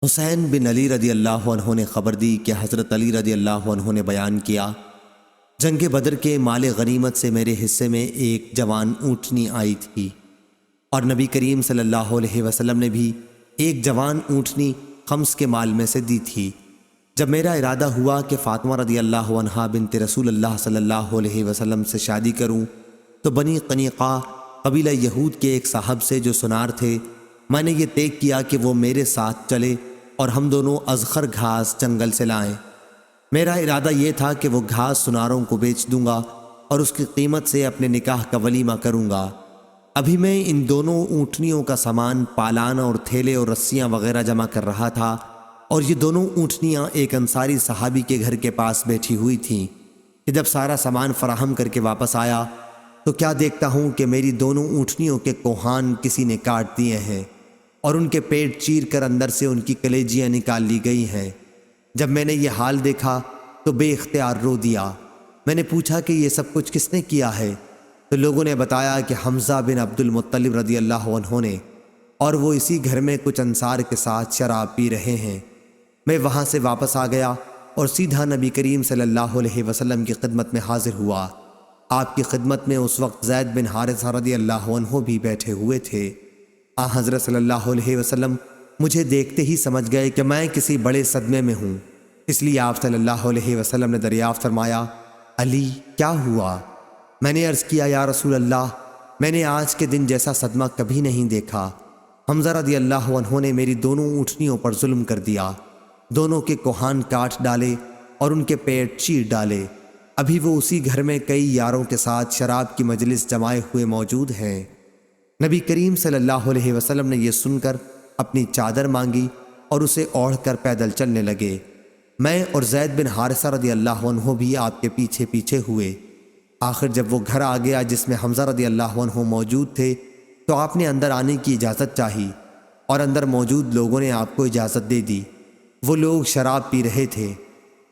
حسین بن علی رضی اللہ عنہ نے خبر دی کہ حضرت علی رضی اللہ عنہ نے بیان کیا، جنگ بدر کے مال غنیمت سے میرے حصے میں ایک جوان اونٹنی آئی تھی، اور نبی کریم صلی اللہ علیہ وسلم نے بھی ایک جوان اونٹنی خمس کے مال میں سے دی تھی۔ جب میرا ارادہ ہوا کہ فاطمہ رضی اللہ عنہا بنت رسول اللہ صلی اللہ علیہ وسلم سے شادی کروں، تو بنی قنیقہ قبیلہ یہود کے ایک صاحب سے جو سنار تھے، میں نے یہ طے کیا کہ وہ میرے ساتھ چلے اور ہم دونوں ازخر گھاس جنگل سے لائیں۔ میرا ارادہ یہ تھا کہ وہ گھاس سناروں کو بیچ دوں گا اور اس کی قیمت سے اپنے نکاح کا ولیمہ کروں گا۔ ابھی میں ان دونوں اونٹنیوں کا سامان پالان اور تھیلے اور رسیاں وغیرہ جمع کر رہا تھا، اور یہ دونوں اونٹنیاں ایک انصاری صحابی کے گھر کے پاس بیٹھی ہوئی تھیں کہ جب سارا سامان فراہم کر کے واپس آیا تو کیا دیکھتا ہوں کہ میری دونوں اونٹنیوں کے کوہان کسی نے کاٹ دیے ہیں اور ان کے پیٹ چیر کر اندر سے ان کی کلیجیاں نکال لی گئی ہیں۔ جب میں نے یہ حال دیکھا تو بے اختیار رو دیا۔ میں نے پوچھا کہ یہ سب کچھ کس نے کیا ہے؟ تو لوگوں نے بتایا کہ حمزہ بن عبد المطلب رضی اللہ عنہ نے، اور وہ اسی گھر میں کچھ انصار کے ساتھ شراب پی رہے ہیں۔ میں وہاں سے واپس آ گیا اور سیدھا نبی کریم صلی اللہ علیہ وسلم کی خدمت میں حاضر ہوا۔ آپ کی خدمت میں اس وقت زید بن حارثہ رضی اللہ عنہ بھی بیٹھے ہوئے تھے۔ حضرت صلی اللہ علیہ وسلم مجھے دیکھتے ہی سمجھ گئے کہ میں کسی بڑے صدمے میں ہوں، اس لیے آپ صلی اللہ علیہ وسلم نے دریافت فرمایا، علی کیا ہوا؟ میں نے عرض کیا، یا رسول اللہ، میں نے آج کے دن جیسا صدمہ کبھی نہیں دیکھا۔ حمزہ رضی اللہ عنہ نے میری دونوں اونٹنیوں پر ظلم کر دیا، دونوں کے کوہان کاٹ ڈالے اور ان کے پیٹ چیر ڈالے۔ ابھی وہ اسی گھر میں کئی یاروں کے ساتھ شراب کی مجلس جمائے ہوئے موجود ہیں۔ نبی کریم صلی اللہ علیہ وسلم نے یہ سن کر اپنی چادر مانگی اور اسے اوڑھ کر پیدل چلنے لگے۔ میں اور زید بن حارثہ رضی اللہ عنہ بھی آپ کے پیچھے پیچھے ہوئے۔ آخر جب وہ گھر آ گیا جس میں حمزہ رضی اللہ عنہ موجود تھے تو آپ نے اندر آنے کی اجازت چاہی، اور اندر موجود لوگوں نے آپ کو اجازت دے دی۔ وہ لوگ شراب پی رہے تھے۔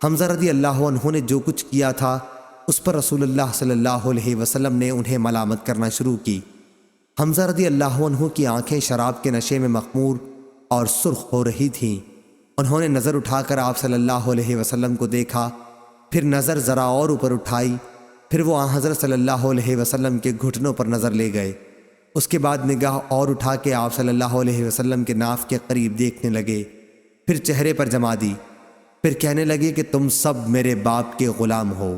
حمزہ رضی اللہ عنہ نے جو کچھ کیا تھا اس پر رسول اللہ صلی اللہ علیہ وسلم نے انہیں ملامت کرنا شروع کی۔ حمزہ رضی اللہ عنہ کی آنکھیں شراب کے نشے میں مخمور اور سرخ ہو رہی تھیں۔ انہوں نے نظر اٹھا کر آپ صلی اللہ علیہ وسلم کو دیکھا، پھر نظر ذرا اور اوپر اٹھائی، پھر وہ حضرت صلی اللہ علیہ وسلم کے گھٹنوں پر نظر لے گئے۔ اس کے بعد نگاہ اور اٹھا کے آپ صلی اللہ علیہ وسلم کے ناف کے قریب دیکھنے لگے، پھر چہرے پر جما دی، پھر کہنے لگے کہ تم سب میرے باپ کے غلام ہو۔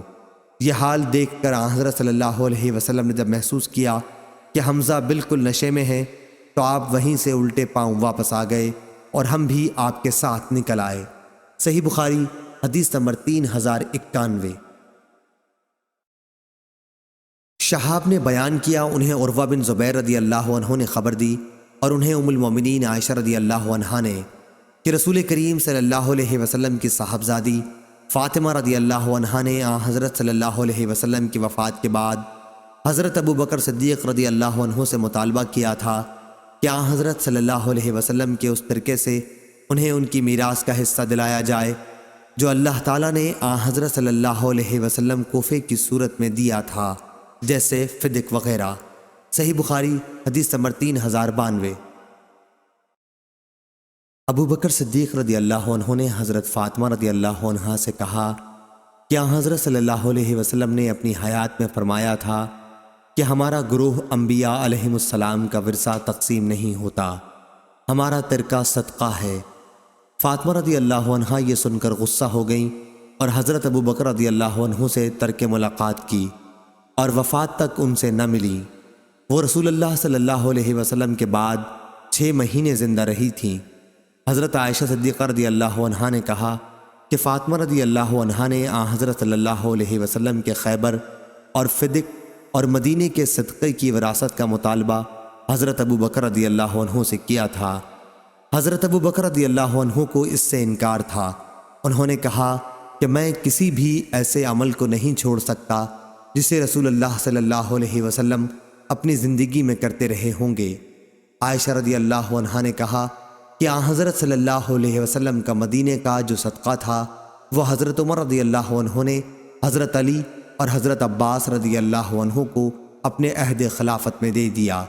یہ حال دیکھ کر حضرت صلی اللہ علیہ وسلم نے جب محسوس کیا کہ حمزہ بالکل نشے میں ہیں تو آپ وہیں سے الٹے پاؤں واپس آ گئے اور ہم بھی آپ کے ساتھ نکل آئے۔ صحیح بخاری حدیث نمبر 3091۔ شہاب نے بیان کیا، انہیں عروہ بن زبیر رضی اللہ عنہ نے خبر دی اور انہیں ام المومنین عائشہ رضی اللہ عنہا نے کہ رسول کریم صلی اللہ علیہ وسلم کی صاحبزادی فاطمہ رضی اللہ عنہا نے حضرت صلی اللہ علیہ وسلم کی وفات کے بعد حضرت ابو بکر صدیق رضی اللہ عنہ سے مطالبہ کیا تھا کہ حضرت صلی اللہ علیہ وسلم کے اس ترکے سے انہیں ان کی میراث کا حصہ دلایا جائے جو اللہ تعالیٰ نے حضرت صلی اللہ علیہ وسلم کوفے کی صورت میں دیا تھا، جیسے فدق وغیرہ۔ صحیح بخاری حدیث نمبر 3092۔ ابو بکر صدیق رضی اللہ عنہ نے حضرت فاطمہ رضی اللہ عنہا سے کہا کہ حضرت صلی اللہ علیہ وسلم نے اپنی حیات میں فرمایا تھا کہ ہمارا گروہ انبیاء علیہم السلام کا ورثہ تقسیم نہیں ہوتا، ہمارا ترکہ صدقہ ہے۔ فاطمہ رضی اللہ عنہا یہ سن کر غصہ ہو گئیں اور حضرت ابو بکر رضی اللہ عنہ سے ترک ملاقات کی اور وفات تک ان سے نہ ملی۔ وہ رسول اللہ صلی اللہ علیہ وسلم کے بعد 6 مہینے زندہ رہی تھیں۔ حضرت عائشہ صدیقہ رضی اللہ عنہا نے کہا کہ فاطمہ رضی اللہ عنہا نے حضرت صلی اللہ علیہ وسلم کے خیبر اور فدق اور مدینے کے صدقے کی وراثت کا مطالبہ حضرت ابو بکر رضی اللہ عنہ سے کیا تھا۔ حضرت ابو بکر رضی اللہ عنہ کو اس سے انکار تھا۔ انہوں نے کہا کہ میں کسی بھی ایسے عمل کو نہیں چھوڑ سکتا جسے رسول اللہ صلی اللہ علیہ وسلم اپنی زندگی میں کرتے رہے ہوں گے۔ عائشہ رضی اللہ عنہا نے کہا کہ حضرت صلی اللہ علیہ وسلم کا مدینے کا جو صدقہ تھا وہ حضرت عمر رضی اللہ عنہ نے حضرت علی اور حضرت عباس رضی اللہ عنہ کو اپنے عہد خلافت میں دے دیا۔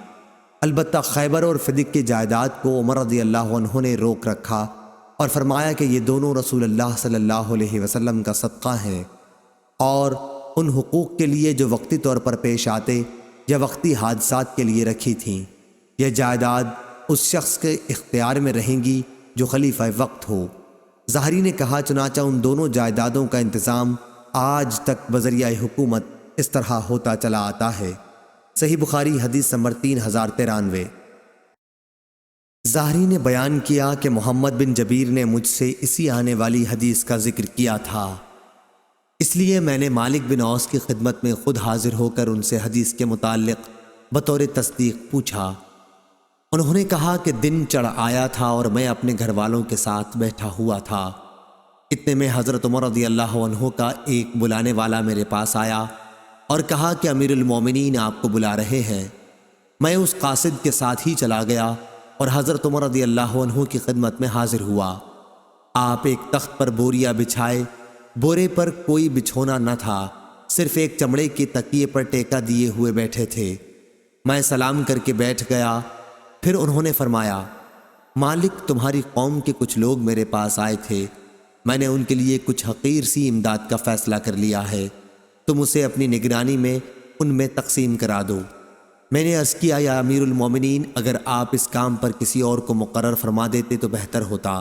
البتہ خیبر اور فدق کی جائیداد کو عمر رضی اللہ عنہ نے روک رکھا اور فرمایا کہ یہ دونوں رسول اللہ صلی اللہ علیہ وسلم کا صدقہ ہیں، اور ان حقوق کے لیے جو وقتی طور پر پیش آتے یا وقتی حادثات کے لیے رکھی تھیں۔ یہ جائیداد اس شخص کے اختیار میں رہیں گی جو خلیفہ وقت ہو۔ ظاہری نے کہا چنانچہ ان دونوں جائیدادوں کا انتظام آج تک بذریعہ حکومت اس طرح ہوتا چلا آتا ہے۔ صحیح بخاری حدیث نمبر 3093۔ ظاہری نے بیان کیا کہ محمد بن جبیر نے مجھ سے اسی آنے والی حدیث کا ذکر کیا تھا، اس لیے میں نے مالک بن اوس کی خدمت میں خود حاضر ہو کر ان سے حدیث کے متعلق بطور تصدیق پوچھا۔ انہوں نے کہا کہ دن چڑھ آیا تھا اور میں اپنے گھر والوں کے ساتھ بیٹھا ہوا تھا۔ اتنے میں حضرت عمر رضی اللہ عنہ کا ایک بلانے والا میرے پاس آیا اور کہا کہ امیر المومنین آپ کو بلا رہے ہیں۔ میں اس قاصد کے ساتھ ہی چلا گیا اور حضرت عمر رضی اللہ عنہ کی خدمت میں حاضر ہوا۔ آپ ایک تخت پر بوریا بچھائے، بورے پر کوئی بچھونا نہ تھا، صرف ایک چمڑے کے تکیے پر ٹیکا دیے ہوئے بیٹھے تھے۔ میں سلام کر کے بیٹھ گیا۔ پھر انہوں نے فرمایا، مالک تمہاری قوم کے کچھ لوگ میرے پاس آئے تھے، میں نے ان کے لیے کچھ حقیر سی امداد کا فیصلہ کر لیا ہے، تم اسے اپنی نگرانی میں ان میں تقسیم کرا دو۔ میں نے عرض کیا، یا امیر المومنین، اگر آپ اس کام پر کسی اور کو مقرر فرما دیتے تو بہتر ہوتا،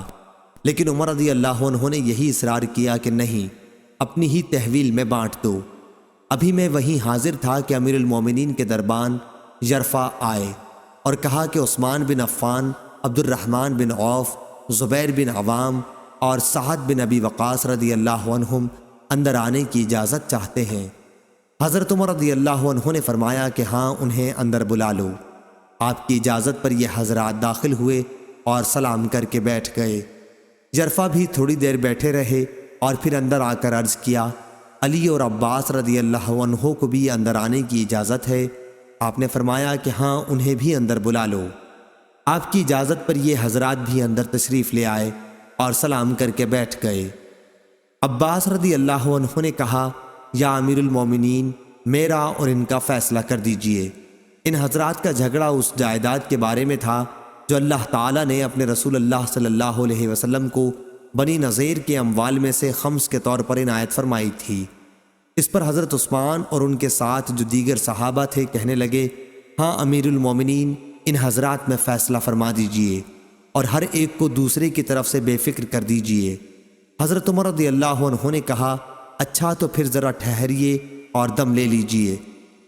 لیکن عمر رضی اللہ عنہ نے یہی اصرار کیا کہ نہیں، اپنی ہی تحویل میں بانٹ دو۔ ابھی میں وہیں حاضر تھا کہ امیر المومنین کے دربان یرفع آئے اور کہا کہ عثمان بن عفان، عبد الرحمن بن عوف، زبیر بن عوام اور سعد بن ابی وقاص رضی اللہ عنہم اندر آنے کی اجازت چاہتے ہیں۔ حضرت عمر رضی اللہ عنہ نے فرمایا کہ ہاں، انہیں اندر بلا لو۔ آپ کی اجازت پر یہ حضرات داخل ہوئے اور سلام کر کے بیٹھ گئے۔ یرفع بھی تھوڑی دیر بیٹھے رہے اور پھر اندر آ کر عرض کیا، علی اور عباس رضی اللہ عنہ کو بھی اندر آنے کی اجازت ہے؟ آپ نے فرمایا کہ ہاں، انہیں بھی اندر بلا لو۔ آپ کی اجازت پر یہ حضرات بھی اندر تشریف لے آئے اور سلام کر کے بیٹھ گئے۔ عباس رضی اللہ عنہ نے کہا، یا امیر المومنین، میرا اور ان کا فیصلہ کر دیجئے۔ ان حضرات کا جھگڑا اس جائیداد کے بارے میں تھا جو اللہ تعالیٰ نے اپنے رسول اللہ صلی اللہ علیہ وسلم کو بنی نذیر کے اموال میں سے خمس کے طور پر عنایت فرمائی تھی۔ اس پر حضرت عثمان اور ان کے ساتھ جو دیگر صحابہ تھے کہنے لگے، ہاں امیر المومنین، ان حضرات میں فیصلہ فرما دیجئے اور ہر ایک کو دوسرے کی طرف سے بے فکر کر دیجئے۔ حضرت عمر رضی اللہ عنہ نے کہا، اچھا تو پھر ذرا ٹھہریے اور دم لے لیجئے۔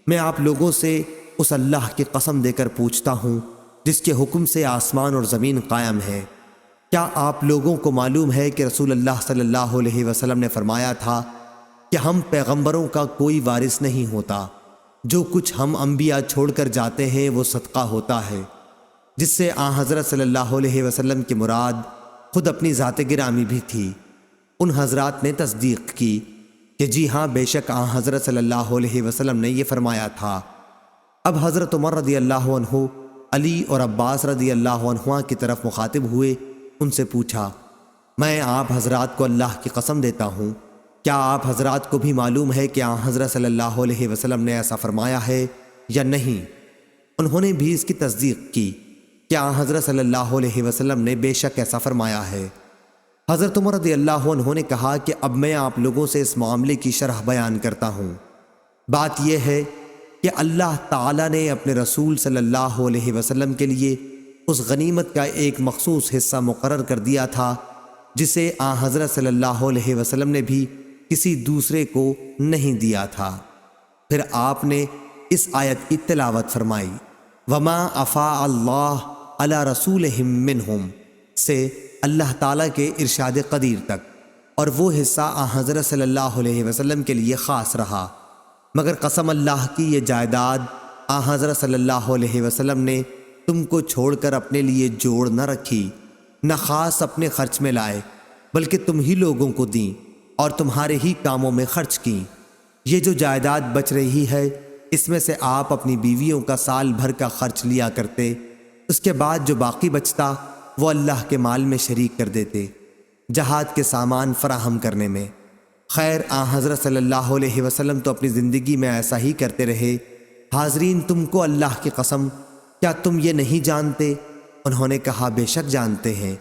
میں آپ لوگوں سے اس اللہ کی قسم دے کر پوچھتا ہوں جس کے حکم سے آسمان اور زمین قائم ہے، کیا آپ لوگوں کو معلوم ہے کہ رسول اللہ صلی اللہ علیہ وسلم نے فرمایا تھا کہ ہم پیغمبروں کا کوئی وارث نہیں ہوتا، جو کچھ ہم انبیاء چھوڑ کر جاتے ہیں وہ صدقہ ہوتا ہے، جس سے آن حضرت صلی اللہ علیہ وسلم کی مراد خود اپنی ذات گرامی بھی تھی۔ ان حضرات نے تصدیق کی کہ جی ہاں، بے شک آن حضرت صلی اللہ علیہ وسلم نے یہ فرمایا تھا۔ اب حضرت عمر رضی اللہ عنہ علی اور عباس رضی اللہ عنہ کی طرف مخاطب ہوئے، ان سے پوچھا، میں آپ حضرات کو اللہ کی قسم دیتا ہوں، کیا آپ حضرات کو بھی معلوم ہے کہ آن حضرت صلی اللہ علیہ وسلم نے ایسا فرمایا ہے یا نہیں؟ انہوں نے بھی اس کی تصدیق کی کہ آن حضرت صلی اللہ علیہ وسلم نے بے شک ایسا فرمایا ہے۔ حضرت عمر رضی اللہ عنہ نے کہا کہ اب میں آپ لوگوں سے اس معاملے کی شرح بیان کرتا ہوں۔ بات یہ ہے کہ اللہ تعالیٰ نے اپنے رسول صلی اللہ علیہ وسلم کے لیے اس غنیمت کا ایک مخصوص حصہ مقرر کر دیا تھا جسے آن حضرت صلی اللہ علیہ وسلم نے بھی کسی دوسرے کو نہیں دیا تھا۔ پھر آپ نے اس آیت کی تلاوت فرمائی، وما افاء اللہ علی رسولہم منہم سے اللہ تعالیٰ کے ارشاد قدیر تک، اور وہ حصہ آن حضرت صلی اللہ علیہ وسلم کے لیے خاص رہا، مگر قسم اللہ کی یہ جائیداد آن حضرت صلی اللہ علیہ وسلم نے تم کو چھوڑ کر اپنے لیے جوڑ نہ رکھی، نہ خاص اپنے خرچ میں لائے، بلکہ تم ہی لوگوں کو دیں اور تمہارے ہی کاموں میں خرچ کیں۔ یہ جو جائیداد بچ رہی ہے، اس میں سے آپ اپنی بیویوں کا سال بھر کا خرچ لیا کرتے، اس کے بعد جو باقی بچتا وہ اللہ کے مال میں شریک کر دیتے، جہاد کے سامان فراہم کرنے میں۔ خیر، آن حضرت صلی اللہ علیہ وسلم تو اپنی زندگی میں ایسا ہی کرتے رہے۔ حاضرین، تم کو اللہ کی قسم، کیا تم یہ نہیں جانتے؟ انہوں نے کہا، بے شک جانتے ہیں۔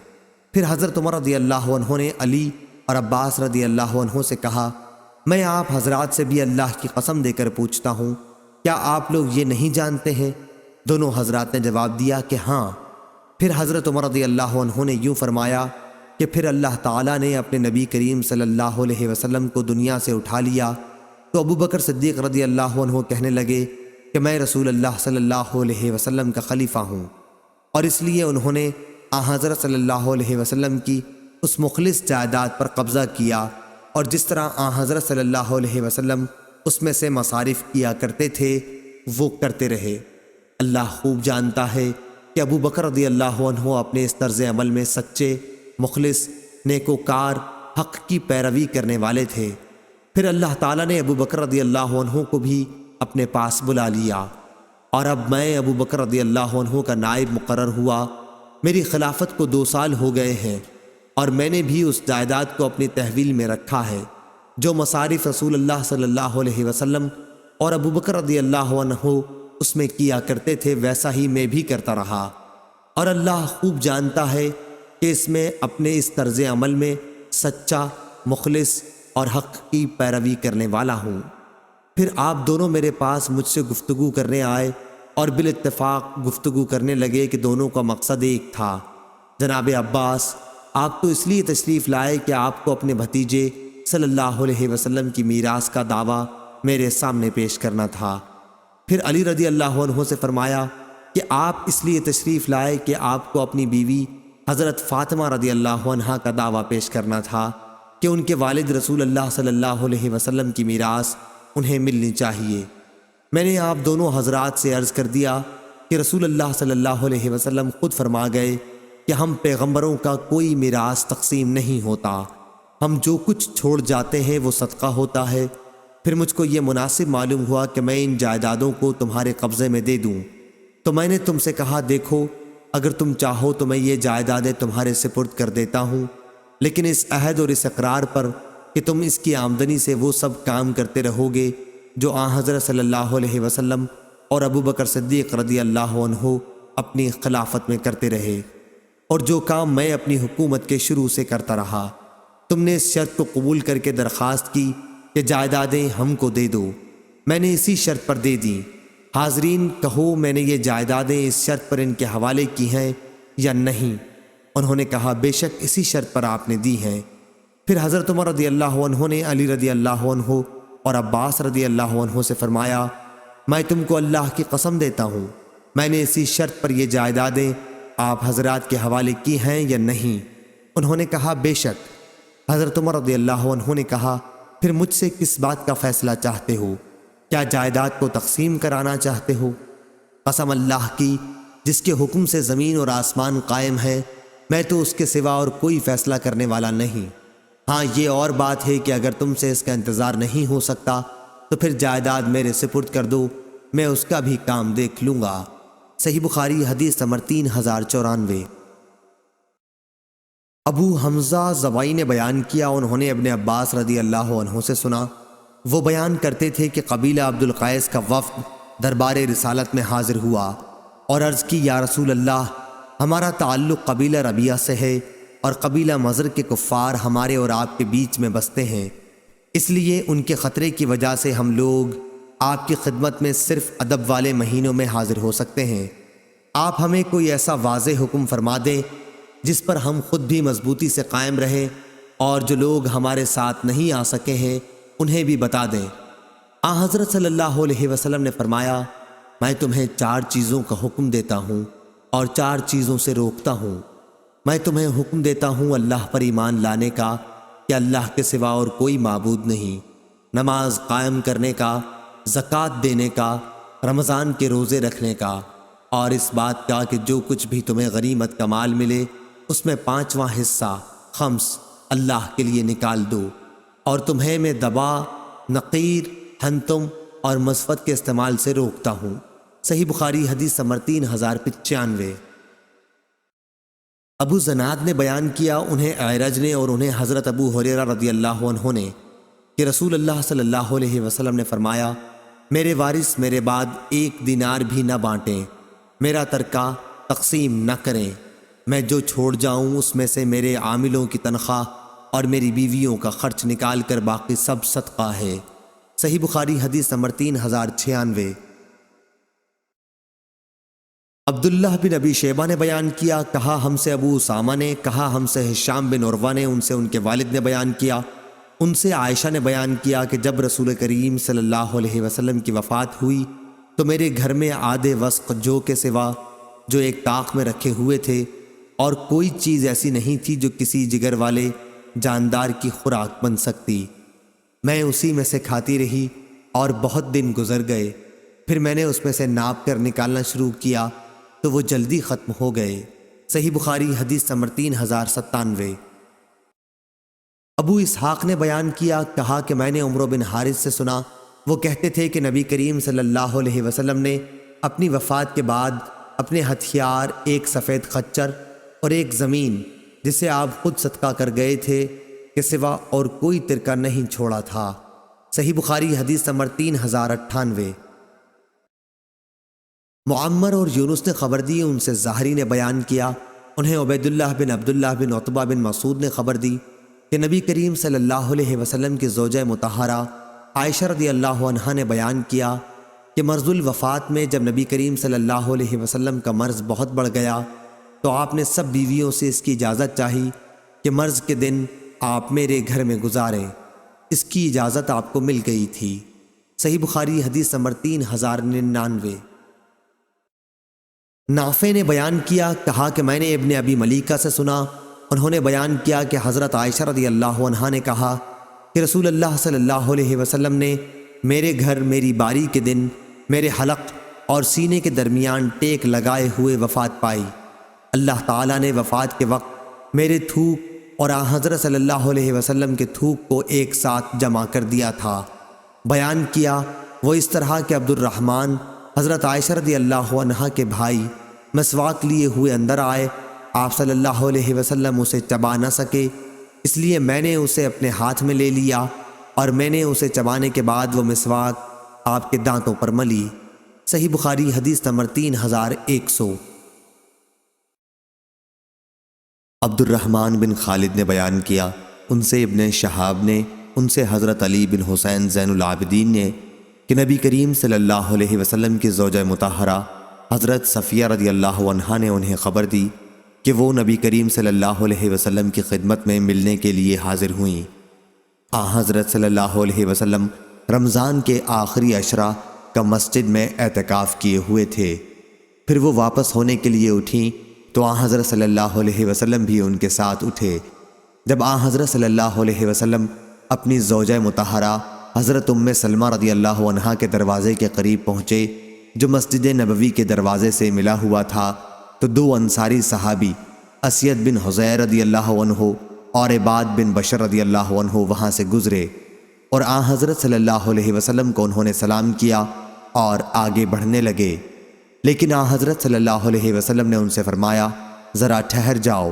پھر حضرت عمر رضی اللہ عنہ نے علی اور عباس رضی اللہ عنہ سے کہا، میں آپ حضرات سے بھی اللہ کی قسم دے کر پوچھتا ہوں، کیا آپ لوگ یہ نہیں جانتے ہیں؟ دونوں حضرات نے جواب دیا کہ ہاں۔ پھر حضرت عمر رضی اللہ عنہ نے یوں فرمایا کہ پھر اللہ تعالیٰ نے اپنے نبی کریم صلی اللہ علیہ وسلم کو دنیا سے اٹھا لیا تو ابو بکر صدیق رضی اللہ عنہ کہنے لگے کہ میں رسول اللہ صلی اللہ علیہ وسلم کا خلیفہ ہوں، اور اس لیے انہوں نے حضرت صلی اللہ علیہ وسلم کی اس مخلص جائیداد پر قبضہ کیا، اور جس طرح حضرت صلی اللہ علیہ وسلم اس میں سے مصارف کیا کرتے تھے وہ کرتے رہے۔ اللہ خوب جانتا ہے کہ ابو بکر رضی اللہ عنہ اپنے اس طرز عمل میں سچے، مخلص، نیکوکار، حق کی پیروی کرنے والے تھے۔ پھر اللہ تعالیٰ نے ابو بکر رضی اللہ عنہ کو بھی اپنے پاس بلا لیا، اور اب میں ابو بکر رضی اللہ عنہ کا نائب مقرر ہوا۔ میری خلافت کو 2 سال ہو گئے ہیں، اور میں نے بھی اس جائیداد کو اپنی تحویل میں رکھا ہے جو مصارف رسول اللہ صلی اللہ علیہ وسلم اور ابو بکر رضی اللہ عنہ اس میں کیا کرتے تھے، ویسا ہی میں بھی کرتا رہا، اور اللہ خوب جانتا ہے کہ اس میں اپنے اس طرز عمل میں سچا، مخلص اور حق کی پیروی کرنے والا ہوں۔ پھر آپ دونوں میرے پاس مجھ سے گفتگو کرنے آئے، اور بالاتفاق گفتگو کرنے لگے کہ دونوں کا مقصد ایک تھا۔ جناب عباس، آپ تو اس لیے تشریف لائے کہ آپ کو اپنے بھتیجے صلی اللہ علیہ وسلم کی میراث کا دعویٰ میرے سامنے پیش کرنا تھا۔ پھر علی رضی اللہ عنہ سے فرمایا کہ آپ اس لیے تشریف لائے کہ آپ کو اپنی بیوی حضرت فاطمہ رضی اللہ عنہا کا دعویٰ پیش کرنا تھا کہ ان کے والد رسول اللہ صلی اللہ علیہ وسلم کی میراث انہیں ملنی چاہیے۔ میں نے آپ دونوں حضرات سے عرض کر دیا کہ رسول اللہ صلی اللہ علیہ وسلم خود فرما گئے کہ ہم پیغمبروں کا کوئی میراث تقسیم نہیں ہوتا، ہم جو کچھ چھوڑ جاتے ہیں وہ صدقہ ہوتا ہے۔ پھر مجھ کو یہ مناسب معلوم ہوا کہ میں ان جائیدادوں کو تمہارے قبضے میں دے دوں، تو میں نے تم سے کہا، دیکھو اگر تم چاہو تو میں یہ جائیدادیں تمہارے سپرد کر دیتا ہوں، لیکن اس عہد اور اس اقرار پر کہ تم اس کی آمدنی سے وہ سب کام کرتے رہو گے جو حضرت صلی اللہ علیہ وسلم اور ابو بکر صدیق رضی اللہ عنہ اپنی خلافت میں کرتے رہے، اور جو کام میں اپنی حکومت کے شروع سے کرتا رہا۔ تم نے اس شرط کو قبول کر کے درخواست کی کہ جائیدادیں ہم کو دے دو، میں نے اسی شرط پر دے دیں۔ حاضرین کہو، میں نے یہ جائیدادیں اس شرط پر ان کے حوالے کی ہیں یا نہیں؟ انہوں نے کہا، بے شک اسی شرط پر آپ نے دی ہیں۔ پھر حضرت عمر رضی اللہ عنہ نے علی رضی اللہ عنہ اور عباس رضی اللہ عنہ سے فرمایا، میں تم کو اللہ کی قسم دیتا ہوں، میں نے اسی شرط پر یہ جائیدادیں آپ حضرات کے حوالے کی ہیں یا نہیں؟ انہوں نے کہا، بے شک۔ حضرت عمر رضی اللہ عنہ نے کہا، پھر مجھ سے کس بات کا فیصلہ چاہتے ہو؟ کیا جائیداد کو تقسیم کرانا چاہتے ہو؟ قسم اللہ کی جس کے حکم سے زمین اور آسمان قائم ہے، میں تو اس کے سوا اور کوئی فیصلہ کرنے والا نہیں۔ ہاں یہ اور بات ہے کہ اگر تم سے اس کا انتظار نہیں ہو سکتا تو پھر جائیداد میرے سپرد کر دو، میں اس کا بھی کام دیکھ لوں گا۔ صحیح بخاری حدیث نمبر 3094۔ ابو حمزہ زبائی نے بیان کیا، انہوں نے ابن عباس رضی اللہ عنہ سے سنا، وہ بیان کرتے تھے کہ قبیلہ عبد القیس کا وفد دربار رسالت میں حاضر ہوا اور عرض کی، یا رسول اللہ، ہمارا تعلق قبیلہ ربیعہ سے ہے، اور قبیلہ مضر کے کفار ہمارے اور آپ کے بیچ میں بستے ہیں، اس لیے ان کے خطرے کی وجہ سے ہم لوگ آپ کی خدمت میں صرف ادب والے مہینوں میں حاضر ہو سکتے ہیں۔ آپ ہمیں کوئی ایسا واضح حکم فرما دیں جس پر ہم خود بھی مضبوطی سے قائم رہیں، اور جو لوگ ہمارے ساتھ نہیں آ سکے ہیں انہیں بھی بتا دیں۔ حضرت صلی اللہ علیہ وسلم نے فرمایا، میں تمہیں 4 چیزوں کا حکم دیتا ہوں اور 4 چیزوں سے روکتا ہوں۔ میں تمہیں حکم دیتا ہوں اللہ پر ایمان لانے کا کہ اللہ کے سوا اور کوئی معبود نہیں، نماز قائم کرنے کا، زکوٰۃ دینے کا، رمضان کے روزے رکھنے کا، اور اس بات کا کہ جو کچھ بھی تمہیں غنیمت کا مال ملے اس میں 5واں حصہ خمس اللہ کے لیے نکال دو، اور تمہیں میں دبا، نقیر، حنتم اور مصفت کے استعمال سے روکتا ہوں۔ صحیح بخاری حدیث نمبر 3095۔ ابو زناد نے بیان کیا، انہیں اعرج نے اور انہیں حضرت ابو ہریرہ رضی اللہ عنہ نے، کہ رسول اللہ صلی اللہ علیہ وسلم نے فرمایا، میرے وارث میرے بعد 1 دینار بھی نہ بانٹیں، میرا ترکہ تقسیم نہ کریں۔ میں جو چھوڑ جاؤں اس میں سے میرے عاملوں کی تنخواہ اور میری بیویوں کا خرچ نکال کر باقی سب صدقہ ہے۔ صحیح بخاری حدیث نمبر 3096۔ عبداللہ بن ابی شیبہ نے بیان کیا، کہا ہم سے ابو اسامہ نے، کہا ہم سے ہشام بن عروہ نے، ان سے ان کے والد نے بیان کیا، ان سے عائشہ نے بیان کیا کہ جب رسول کریم صلی اللہ علیہ وسلم کی وفات ہوئی تو میرے گھر میں آدھے وسق جو کے سوا جو ایک طاق میں رکھے ہوئے تھے اور کوئی چیز ایسی نہیں تھی جو کسی جگر والے جاندار کی خوراک بن سکتی۔ میں اسی میں سے کھاتی رہی اور بہت دن گزر گئے، پھر میں نے اس میں سے ناپ کر نکالنا شروع کیا تو وہ جلدی ختم ہو گئے۔ صحیح بخاری حدیث نمبر 3097۔ ابو اسحاق نے بیان کیا، کہا کہ میں نے عمرو بن حارث سے سنا، وہ کہتے تھے کہ نبی کریم صلی اللہ علیہ وسلم نے اپنی وفات کے بعد اپنے ہتھیار، ایک سفید خچر اور ایک زمین جسے آپ خود صدقہ کر گئے تھے کے سوا اور کوئی ترکہ نہیں چھوڑا تھا۔ صحیح بخاری حدیث نمبر 3098۔ معمر اور یونس نے خبر دی، ان سے زہری نے بیان کیا، انہیں عبیداللہ بن عبداللہ بن عتبہ بن مسعود نے خبر دی کہ نبی کریم صلی اللہ علیہ وسلم کی زوجہ مطہرہ عائشہ رضی اللہ عنہا نے بیان کیا کہ مرض الوفات میں جب نبی کریم صلی اللہ علیہ وسلم کا مرض بہت بڑھ گیا تو آپ نے سب بیویوں سے اس کی اجازت چاہی کہ مرض کے دن آپ میرے گھر میں گزاریں۔ اس کی اجازت آپ کو مل گئی تھی۔ صحیح بخاری حدیث نمبر 3099۔ نافع نے بیان کیا، کہا کہ میں نے ابن ابی ملیکہ سے سنا، انہوں نے بیان کیا کہ حضرت عائشہ رضی اللہ عنہا نے کہا کہ رسول اللہ صلی اللہ علیہ وسلم نے میرے گھر میری باری کے دن میرے حلق اور سینے کے درمیان ٹیک لگائے ہوئے وفات پائی۔ اللہ تعالیٰ نے وفات کے وقت میرے تھوک اور حضرت صلی اللہ علیہ وسلم کے تھوک کو ایک ساتھ جمع کر دیا تھا۔ بیان کیا وہ اس طرح کہ عبد الرحمن حضرت عائشہ رضی اللہ عنہا کے بھائی مسواک لیے ہوئے اندر آئے، آپ صلی اللہ علیہ وسلم اسے چبا نہ سکے، اس لیے میں نے اسے اپنے ہاتھ میں لے لیا اور میں نے اسے چبانے کے بعد وہ مسواک آپ کے دانتوں پر ملی۔ صحیح بخاری حدیث نمبر 3100۔ عبد الرحمن بن خالد نے بیان کیا، ان سے ابن شہاب نے، ان سے حضرت علی بن حسین زین العابدین نے کہ نبی کریم صلی اللہ علیہ وسلم کی زوجہ مطہرہ حضرت صفیہ رضی اللہ عنہا نے انہیں خبر دی کہ وہ نبی کریم صلی اللہ علیہ وسلم کی خدمت میں ملنے کے لیے حاضر ہوئیں۔ حضرت صلی اللہ علیہ وسلم رمضان کے آخری عشرہ کا مسجد میں اعتکاف کیے ہوئے تھے، پھر وہ واپس ہونے کے لیے اٹھیں تو حضرت صلی اللہ علیہ وسلم بھی ان کے ساتھ اٹھے۔ جب حضرت صلی اللہ علیہ وسلم اپنی زوجہ مطہرہ حضرت ام سلمہ رضی اللہ عنہا کے دروازے کے قریب پہنچے جو مسجد نبوی کے دروازے سے ملا ہوا تھا، تو دو انصاری صحابی اسید بن حضیر رضی اللہ عنہ اور عباد بن بشر رضی اللہ عنہ وہاں سے گزرے اور حضرت صلی اللہ علیہ وسلم کو انہوں نے سلام کیا اور آگے بڑھنے لگے، لیکن حضرت صلی اللہ علیہ وسلم نے ان سے فرمایا، ذرا ٹھہر جاؤ،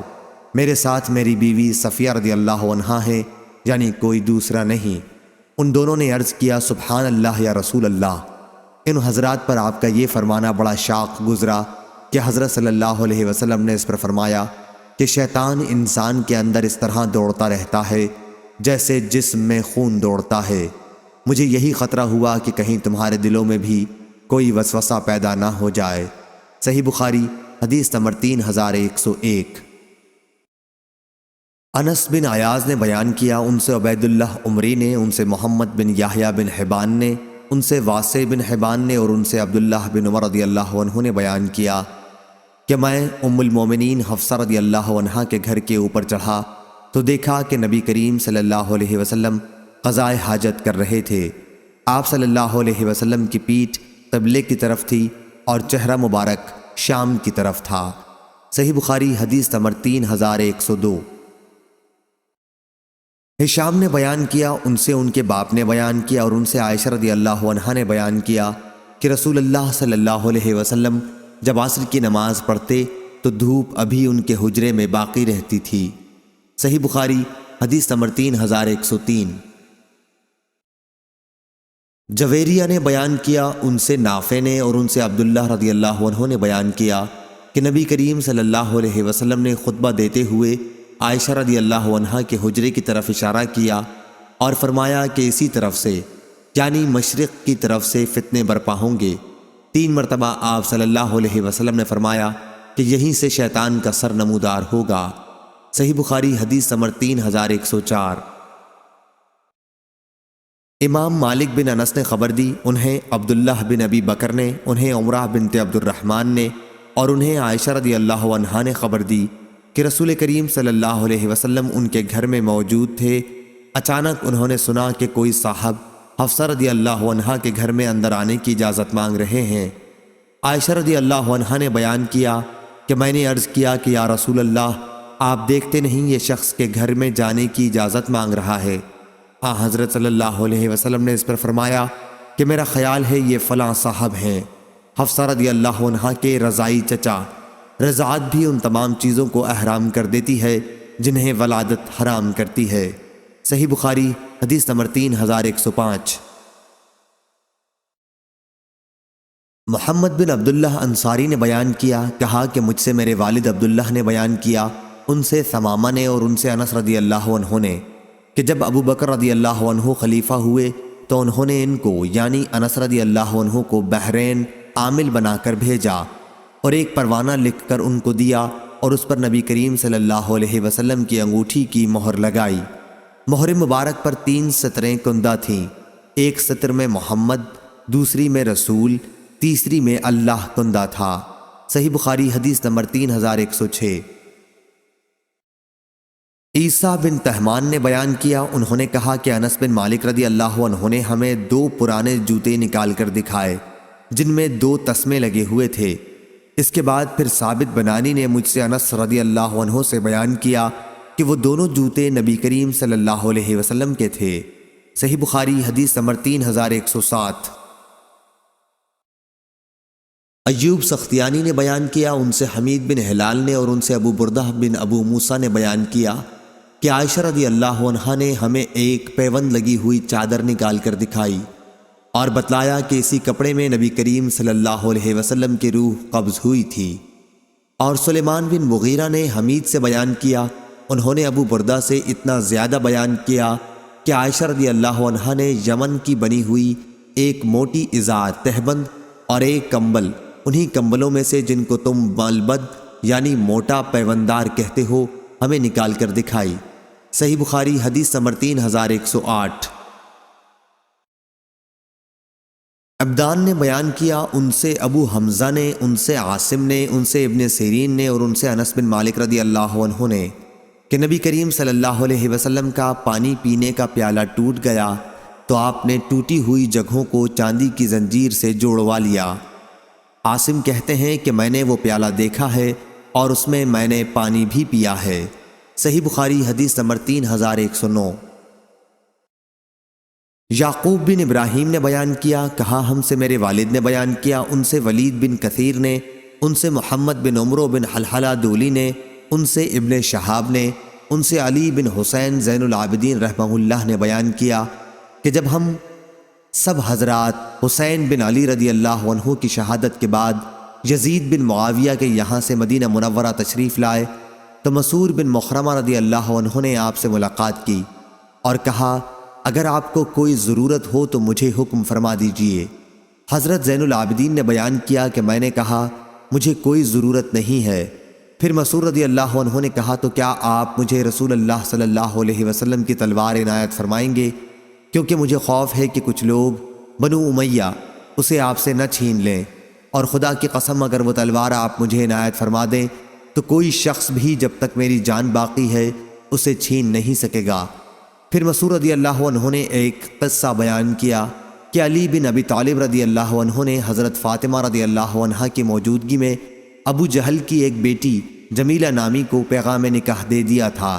میرے ساتھ میری بیوی صفیہ رضی اللہ عنہا ہے، یعنی کوئی دوسرا نہیں۔ ان دونوں نے عرض کیا، سبحان اللہ یا رسول اللہ۔ ان حضرات پر آپ کا یہ فرمانا بڑا شاق گزرا کہ حضرت صلی اللہ علیہ وسلم نے اس پر فرمایا کہ شیطان انسان کے اندر اس طرح دوڑتا رہتا ہے جیسے جسم میں خون دوڑتا ہے، مجھے یہی خطرہ ہوا کہ کہیں تمہارے دلوں میں بھی کوئی وسوسہ پیدا نہ ہو جائے۔ صحیح بخاری حدیث نمبر 3101۔ انس بن عیاض نے بیان کیا، ان سے عبید اللہ عمری نے، ان سے محمد بن یحییٰ بن حبان نے، ان سے واسع بن حبان نے اور ان سے عبداللہ بن عمر رضی اللہ عنہ نے بیان کیا کہ میں ام المومنین حفصہ رضی اللہ عنہا کے گھر کے اوپر چڑھا تو دیکھا کہ نبی کریم صلی اللہ علیہ وسلم قضائے حاجت کر رہے تھے۔ آپ صلی اللہ علیہ وسلم کی پیٹھ قبلے کی طرف تھی اور چہرہ مبارک شام کی طرف تھا۔ صحیح بخاری حدیث نمبر 3102۔ ہشام نے بیان کیا، ان سے ان کے باپ نے بیان کیا اور ان سے عائشہ رضی اللہ عنہا نے بیان کیا کہ رسول اللہ صلی اللہ علیہ وسلم جب عصر کی نماز پڑھتے تو دھوپ ابھی ان کے حجرے میں باقی رہتی تھی۔ صحیح بخاری حدیث نمبر 3103۔ جویریہ نے بیان کیا، ان سے نافع نے اور ان سے عبداللہ رضی اللہ عنہ نے بیان کیا کہ نبی کریم صلی اللہ علیہ وسلم نے خطبہ دیتے ہوئے عائشہ رضی اللہ عنہا کے حجرے کی طرف اشارہ کیا اور فرمایا کہ اسی طرف سے یعنی مشرق کی طرف سے فتنے برپا ہوں گے۔ 3 مرتبہ آپ صلی اللہ علیہ وسلم نے فرمایا کہ یہیں سے شیطان کا سر نمودار ہوگا۔ صحیح بخاری حدیث نمبر 3104۔ امام مالک بن انس نے خبر دی، انہیں عبداللہ بن ابی بکر نے، انہیں عمرہ بنت عبد الرحمن نے اور انہیں عائشہ رضی اللہ عنہا نے خبر دی کہ رسول کریم صلی اللہ علیہ وسلم ان کے گھر میں موجود تھے۔ اچانک انہوں نے سنا کہ کوئی صاحب حفصہ رضی اللہ عنہا کے گھر میں اندر آنے کی اجازت مانگ رہے ہیں۔ عائشہ رضی اللہ عنہا نے بیان کیا کہ میں نے عرض کیا کہ یا رسول اللہ، آپ دیکھتے نہیں یہ شخص کے گھر میں جانے کی اجازت مانگ رہا ہے؟ حضرت صلی اللہ علیہ وسلم نے اس پر فرمایا کہ میرا خیال ہے یہ فلاں صاحب ہیں۔ حفصہ رضی اللہ عنہا کے رضائی چچا، رضاعت بھی ان تمام چیزوں کو احرام کر دیتی ہے جنہیں ولادت حرام کرتی ہے۔ صحیح بخاری حدیث نمبر 3105۔ محمد بن عبداللہ انصاری نے بیان کیا، کہا کہ مجھ سے میرے والد عبداللہ نے بیان کیا، ان سے ثمامہ نے اور ان سے انس رضی اللہ عنہ نے، کہ جب ابو بکر رضی اللہ عنہ خلیفہ ہوئے تو انہوں نے ان کو یعنی انس رضی اللہ عنہ کو بحرین عامل بنا کر بھیجا اور ایک پروانہ لکھ کر ان کو دیا اور اس پر نبی کریم صلی اللہ علیہ وسلم کی انگوٹھی کی مہر لگائی۔ مہر مبارک پر 3 سطریں کندہ تھیں، ایک سطر میں محمد، دوسری میں رسول، تیسری میں اللہ کندہ تھا۔ صحیح بخاری حدیث نمبر 3106۔ عیسیٰ بن تہمان نے بیان کیا، انہوں نے کہا کہ انس بن مالک رضی اللہ عنہ نے ہمیں 2 پرانے جوتے نکال کر دکھائے جن میں 2 تسمے لگے ہوئے تھے۔ اس کے بعد پھر ثابت بنانی نے مجھ سے انس رضی اللہ عنہ سے بیان کیا کہ وہ دونوں جوتے نبی کریم صلی اللہ علیہ وسلم کے تھے۔ صحیح بخاری حدیث نمبر 3107۔ ایوب سختیانی نے بیان کیا، ان سے حمید بن ہلال نے اور ان سے ابو بردہ بن ابو موسیٰ نے بیان کیا کہ عائشہ رضی اللہ عنہا نے ہمیں ایک پیوند لگی ہوئی چادر نکال کر دکھائی اور بتلایا کہ اسی کپڑے میں نبی کریم صلی اللہ علیہ وسلم کی روح قبض ہوئی تھی۔ اور سلیمان بن مغیرہ نے حمید سے بیان کیا، انہوں نے ابو بردہ سے اتنا زیادہ بیان کیا کہ عائشہ رضی اللہ عنہا نے یمن کی بنی ہوئی ایک موٹی ازار تہبند اور ایک کمبل، انہی کمبلوں میں سے جن کو تم ملبد یعنی موٹا پیوندار کہتے ہو، ہمیں نکال کر دکھائی۔ صحیح بخاری حدیث نمبر 3108۔ عبدان نے بیان کیا، ان سے ابو حمزہ نے، ان سے عاصم نے، ان سے ابن سیرین نے اور ان سے انس بن مالک رضی اللہ عنہ نے کہ نبی کریم صلی اللہ علیہ وسلم کا پانی پینے کا پیالہ ٹوٹ گیا تو آپ نے ٹوٹی ہوئی جگہوں کو چاندی کی زنجیر سے جوڑوا لیا۔ عاصم کہتے ہیں کہ میں نے وہ پیالہ دیکھا ہے اور اس میں میں نے پانی بھی پیا ہے۔ صحیح بخاری حدیث نمبر 3109۔ یعقوب بن ابراہیم نے بیان کیا، کہا ہم سے میرے والد نے بیان کیا، ان سے ولید بن کثیر نے، ان سے محمد بن عمرو بن حلحلہ دولی نے، ان سے ابن شہاب نے، ان سے علی بن حسین زین العابدین رحمہ اللہ نے بیان کیا کہ جب ہم سب حضرات حسین بن علی رضی اللہ عنہ کی شہادت کے بعد یزید بن معاویہ کے یہاں سے مدینہ منورہ تشریف لائے تو مسعور بن مخرمہ رضی اللہ عنہ نے آپ سے ملاقات کی اور کہا اگر آپ کو کوئی ضرورت ہو تو مجھے حکم فرما دیجئے۔ حضرت زین العابدین نے بیان کیا کہ میں نے کہا مجھے کوئی ضرورت نہیں ہے۔ پھر مسعور رضی اللہ عنہ نے کہا تو کیا آپ مجھے رسول اللہ صلی اللہ علیہ وسلم کی تلوار عنایت فرمائیں گے، کیونکہ مجھے خوف ہے کہ کچھ لوگ بنو امیہ اسے آپ سے نہ چھین لیں، اور خدا کی قسم اگر وہ تلوار آپ مجھے عنایت فرما دیں تو کوئی شخص بھی جب تک میری جان باقی ہے اسے چھین نہیں سکے گا۔ پھر مسعور رضی اللہ عنہ نے ایک قصہ بیان کیا کہ علی بن ابی طالب رضی اللہ عنہ نے حضرت فاطمہ رضی اللہ عنہا کی موجودگی میں ابو جہل کی ایک بیٹی جمیلہ نامی کو پیغام نکاح دے دیا تھا۔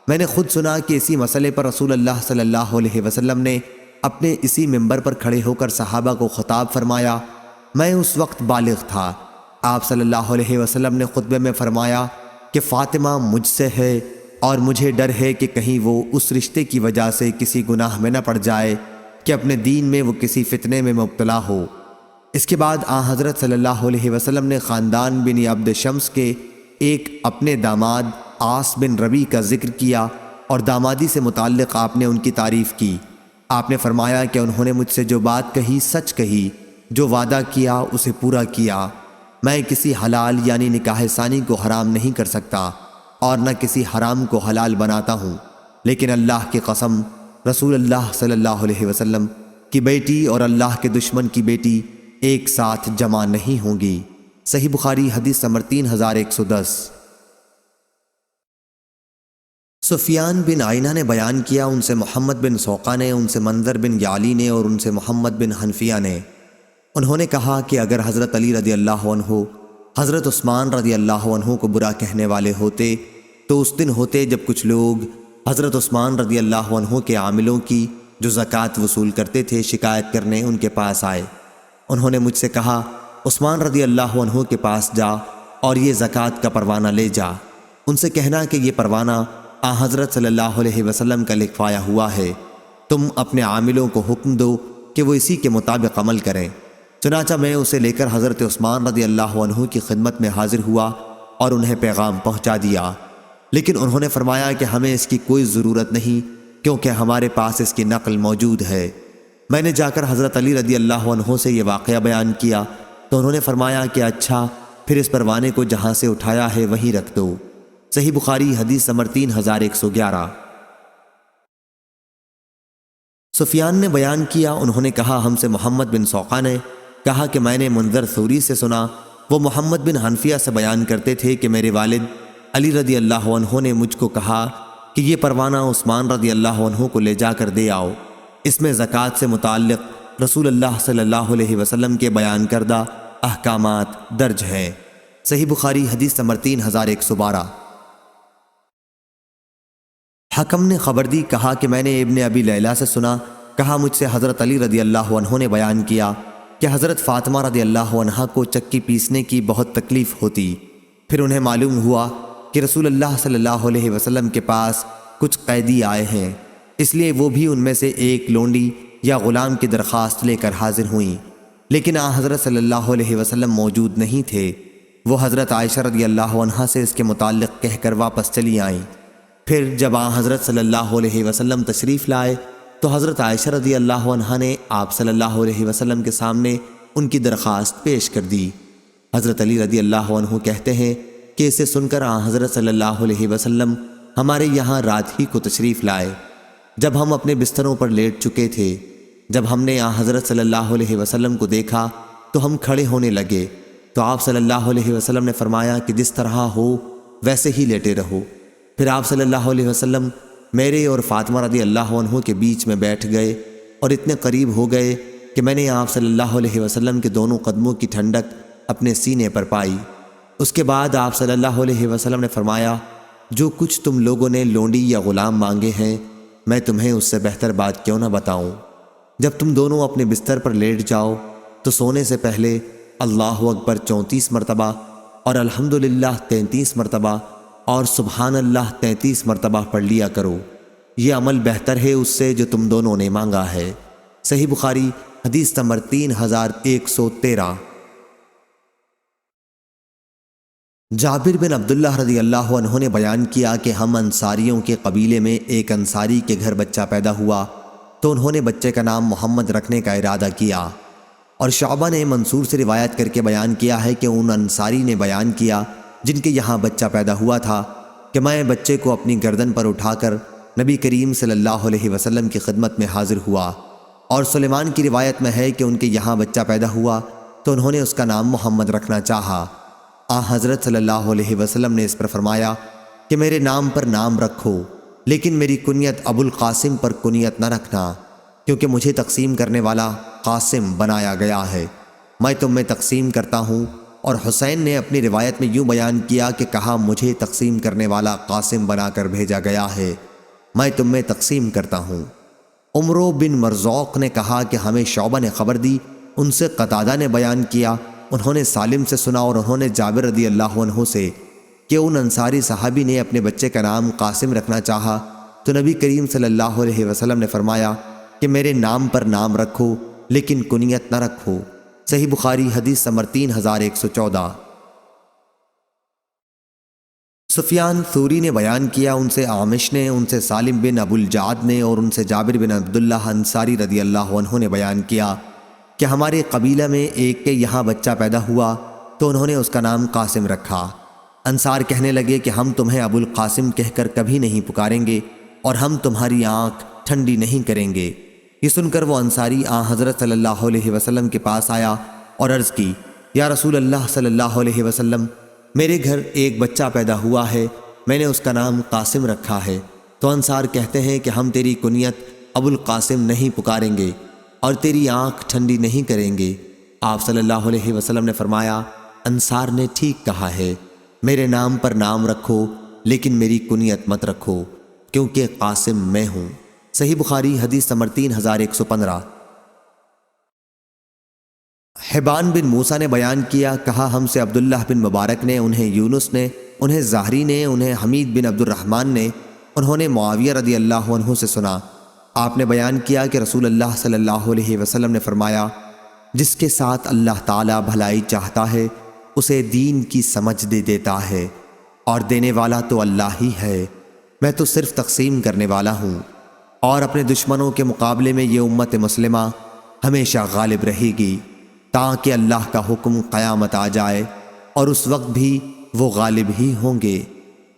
میں نے خود سنا کہ اسی مسئلے پر رسول اللہ صلی اللہ علیہ وسلم نے اپنے اسی منبر پر کھڑے ہو کر صحابہ کو خطاب فرمایا۔ میں اس وقت بالغ تھا۔ آپ صلی اللہ علیہ وسلم نے خطبے میں فرمایا کہ فاطمہ مجھ سے ہے اور مجھے ڈر ہے کہ کہیں وہ اس رشتے کی وجہ سے کسی گناہ میں نہ پڑ جائے کہ اپنے دین میں وہ کسی فتنے میں مبتلا ہو۔ اس کے بعد حضرت صلی اللہ علیہ وسلم نے خاندان بن عبد شمس کے ایک اپنے داماد عاص بن ربی کا ذکر کیا اور دامادی سے متعلق آپ نے ان کی تعریف کی۔ آپ نے فرمایا کہ انہوں نے مجھ سے جو بات کہی سچ کہی، جو وعدہ کیا اسے پورا کیا۔ میں کسی حلال یعنی نکاح ثانی کو حرام نہیں کر سکتا اور نہ کسی حرام کو حلال بناتا ہوں، لیکن اللہ کی قسم رسول اللہ صلی اللہ علیہ وسلم کی بیٹی اور اللہ کے دشمن کی بیٹی ایک ساتھ جمع نہیں ہوں گی۔ صحیح بخاری حدیث نمبر 3110۔ سفیان بن عینہ نے بیان کیا، ان سے محمد بن سوقہ نے، ان سے منظر بن یعلی نے اور ان سے محمد بن حنفیہ نے، انہوں نے کہا کہ اگر حضرت علی رضی اللہ عنہ حضرت عثمان رضی اللہ عنہ کو برا کہنے والے ہوتے تو اس دن ہوتے جب کچھ لوگ حضرت عثمان رضی اللہ عنہ کے عاملوں کی جو زکوٰۃ وصول کرتے تھے شکایت کرنے ان کے پاس آئے۔ انہوں نے مجھ سے کہا عثمان رضی اللہ عنہ کے پاس جا اور یہ زکوٰۃ کا پروانہ لے جا، ان سے کہنا کہ یہ پروانہ حضرت صلی اللہ علیہ وسلم کا لکھوایا ہوا ہے، تم اپنے عاملوں کو حکم دو کہ وہ اسی کے مطابق عمل کریں۔ چنانچہ میں اسے لے کر حضرت عثمان رضی اللہ عنہ کی خدمت میں حاضر ہوا اور انہیں پیغام پہنچا دیا، لیکن انہوں نے فرمایا کہ ہمیں اس کی کوئی ضرورت نہیں کیونکہ ہمارے پاس اس کی نقل موجود ہے۔ میں نے جا کر حضرت علی رضی اللہ عنہ سے یہ واقعہ بیان کیا تو انہوں نے فرمایا کہ اچھا، پھر اس پروانے کو جہاں سے اٹھایا ہے وہیں رکھ دو۔ صحیح بخاری حدیث نمبر 3111۔ سفیان نے بیان کیا، انہوں نے کہا ہم سے محمد بن سوقہ نے کہا کہ میں نے منظر ثوری سے سنا، وہ محمد بن حنفیہ سے بیان کرتے تھے کہ میرے والد علی رضی اللہ عنہ نے مجھ کو کہا کہ یہ پروانہ عثمان رضی اللہ عنہ کو لے جا کر دے آؤ، اس میں زکوٰۃ سے متعلق رسول اللہ صلی اللہ علیہ وسلم کے بیان کردہ احکامات درج ہیں۔ صحیح بخاری حدیث نمبر 3112۔ حکم نے خبر دی، کہا کہ میں نے ابن ابی لیلہ سے سنا، کہا مجھ سے حضرت علی رضی اللہ عنہ نے بیان کیا کہ حضرت فاطمہ رضی اللہ عنہا کو چکی پیسنے کی بہت تکلیف ہوتی، پھر انہیں معلوم ہوا کہ رسول اللہ صلی اللہ علیہ وسلم کے پاس کچھ قیدی آئے ہیں، اس لیے وہ بھی ان میں سے ایک لونڈی یا غلام کی درخواست لے کر حاضر ہوئیں، لیکن حضرت صلی اللہ علیہ وسلم موجود نہیں تھے۔ وہ حضرت عائشہ رضی اللہ عنہا سے اس کے متعلق کہہ کر واپس چلی آئیں۔ پھر جب حضرت صلی اللہ علیہ وسلم تشریف لائے تو حضرت عائشہ رضی اللہ عنہا نے آپ صلی اللہ علیہ وسلم کے سامنے ان کی درخواست پیش کر دی۔ حضرت علی رضی اللہ عنہ کہتے ہیں کہ اسے سن کر حضرت صلی اللہ علیہ وسلم ہمارے یہاں رات ہی کو تشریف لائے۔ جب ہم اپنے بستروں پر لیٹ چکے تھے، جب ہم نے حضرت صلی اللہ علیہ وسلم کو دیکھا تو ہم کھڑے ہونے لگے، تو آپ صلی اللہ علیہ وسلم نے فرمایا کہ جس طرح ہو ویسے ہی لیٹے رہو۔ پھر آپ صلی اللہ علیہ وسلم میرے اور فاطمہ رضی اللہ عنہ کے بیچ میں بیٹھ گئے اور اتنے قریب ہو گئے کہ میں نے آپ صلی اللہ علیہ وسلم کے دونوں قدموں کی ٹھنڈک اپنے سینے پر پائی۔ اس کے بعد آپ صلی اللہ علیہ وسلم نے فرمایا، جو کچھ تم لوگوں نے لونڈی یا غلام مانگے ہیں میں تمہیں اس سے بہتر بات کیوں نہ بتاؤں۔ جب تم دونوں اپنے بستر پر لیٹ جاؤ تو سونے سے پہلے اللہ اکبر 34 مرتبہ اور الحمدللہ 33 مرتبہ اور سبحان اللہ 33 مرتبہ پڑھ لیا کرو، یہ عمل بہتر ہے اس سے جو تم دونوں نے مانگا ہے۔ صحیح بخاری حدیث نمبر 3113۔ جابر بن عبداللہ رضی اللہ عنہ نے بیان کیا کہ ہم انصاریوں کے قبیلے میں ایک انصاری کے گھر بچہ پیدا ہوا تو انہوں نے بچے کا نام محمد رکھنے کا ارادہ کیا، اور شعبہ نے منصور سے روایت کر کے بیان کیا ہے کہ ان انصاری نے بیان کیا جن کے یہاں بچہ پیدا ہوا تھا کہ میں بچے کو اپنی گردن پر اٹھا کر نبی کریم صلی اللہ علیہ وسلم کی خدمت میں حاضر ہوا، اور سلیمان کی روایت میں ہے کہ ان کے یہاں بچہ پیدا ہوا تو انہوں نے اس کا نام محمد رکھنا چاہا۔ حضرت صلی اللہ علیہ وسلم نے اس پر فرمایا کہ میرے نام پر نام رکھو، لیکن میری کنیت ابو القاسم پر کنیت نہ رکھنا، کیونکہ مجھے تقسیم کرنے والا قاسم بنایا گیا ہے، میں تم میں تقسیم کرتا ہوں۔ اور حسین نے اپنی روایت میں یوں بیان کیا کہ کہا مجھے تقسیم کرنے والا قاسم بنا کر بھیجا گیا ہے، میں تم میں تقسیم کرتا ہوں۔ عمرو بن مرزوق نے کہا کہ ہمیں شعبہ نے خبر دی، ان سے قتادہ نے بیان کیا، انہوں نے سالم سے سنا اور انہوں نے جابر رضی اللہ عنہ سے کہ ان انصاری صحابی نے اپنے بچے کا نام قاسم رکھنا چاہا تو نبی کریم صلی اللہ علیہ وسلم نے فرمایا کہ میرے نام پر نام رکھو لیکن کنیت نہ رکھو۔ صحیح بخاری حدیث نمبر 3114۔ سفیان ثوری نے بیان کیا، ان سے اعمش نے، ان سے سالم بن ابو الجعد نے اور ان سے جابر بن عبداللہ انصاری رضی اللہ عنہ نے بیان کیا کہ ہمارے قبیلہ میں ایک کے یہاں بچہ پیدا ہوا تو انہوں نے اس کا نام قاسم رکھا۔ انصار کہنے لگے کہ ہم تمہیں ابو القاسم کہہ کر کبھی نہیں پکاریں گے اور ہم تمہاری آنکھ ٹھنڈی نہیں کریں گے۔ یہ سن کر وہ انصاری حضرت صلی اللہ علیہ وسلم کے پاس آیا اور عرض کی، یا رسول اللہ صلی اللہ علیہ وسلم، میرے گھر ایک بچہ پیدا ہوا ہے، میں نے اس کا نام قاسم رکھا ہے۔ تو انصار کہتے ہیں کہ ہم تیری کنیت ابو القاسم نہیں پکاریں گے اور تیری آنکھ ٹھنڈی نہیں کریں گے۔ آپ صلی اللہ علیہ وسلم نے فرمایا، انصار نے ٹھیک کہا ہے، میرے نام پر نام رکھو لیکن میری کنیت مت رکھو، کیونکہ قاسم میں ہوں۔ صحیح بخاری حدیث نمبر 3115۔ حبان بن موسیٰ نے بیان کیا، کہا ہم سے عبداللہ بن مبارک نے، انہیں یونس نے، انہیں زہری نے، انہیں حمید بن عبد الرحمن نے، انہوں نے معاویہ رضی اللہ عنہ سے سنا۔ آپ نے بیان کیا کہ رسول اللہ صلی اللہ علیہ وسلم نے فرمایا، جس کے ساتھ اللہ تعالیٰ بھلائی چاہتا ہے اسے دین کی سمجھ دے دیتا ہے، اور دینے والا تو اللہ ہی ہے، میں تو صرف تقسیم کرنے والا ہوں، اور اپنے دشمنوں کے مقابلے میں یہ امت مسلمہ ہمیشہ غالب رہے گی تاکہ اللہ کا حکم قیامت آ جائے، اور اس وقت بھی وہ غالب ہی ہوں گے۔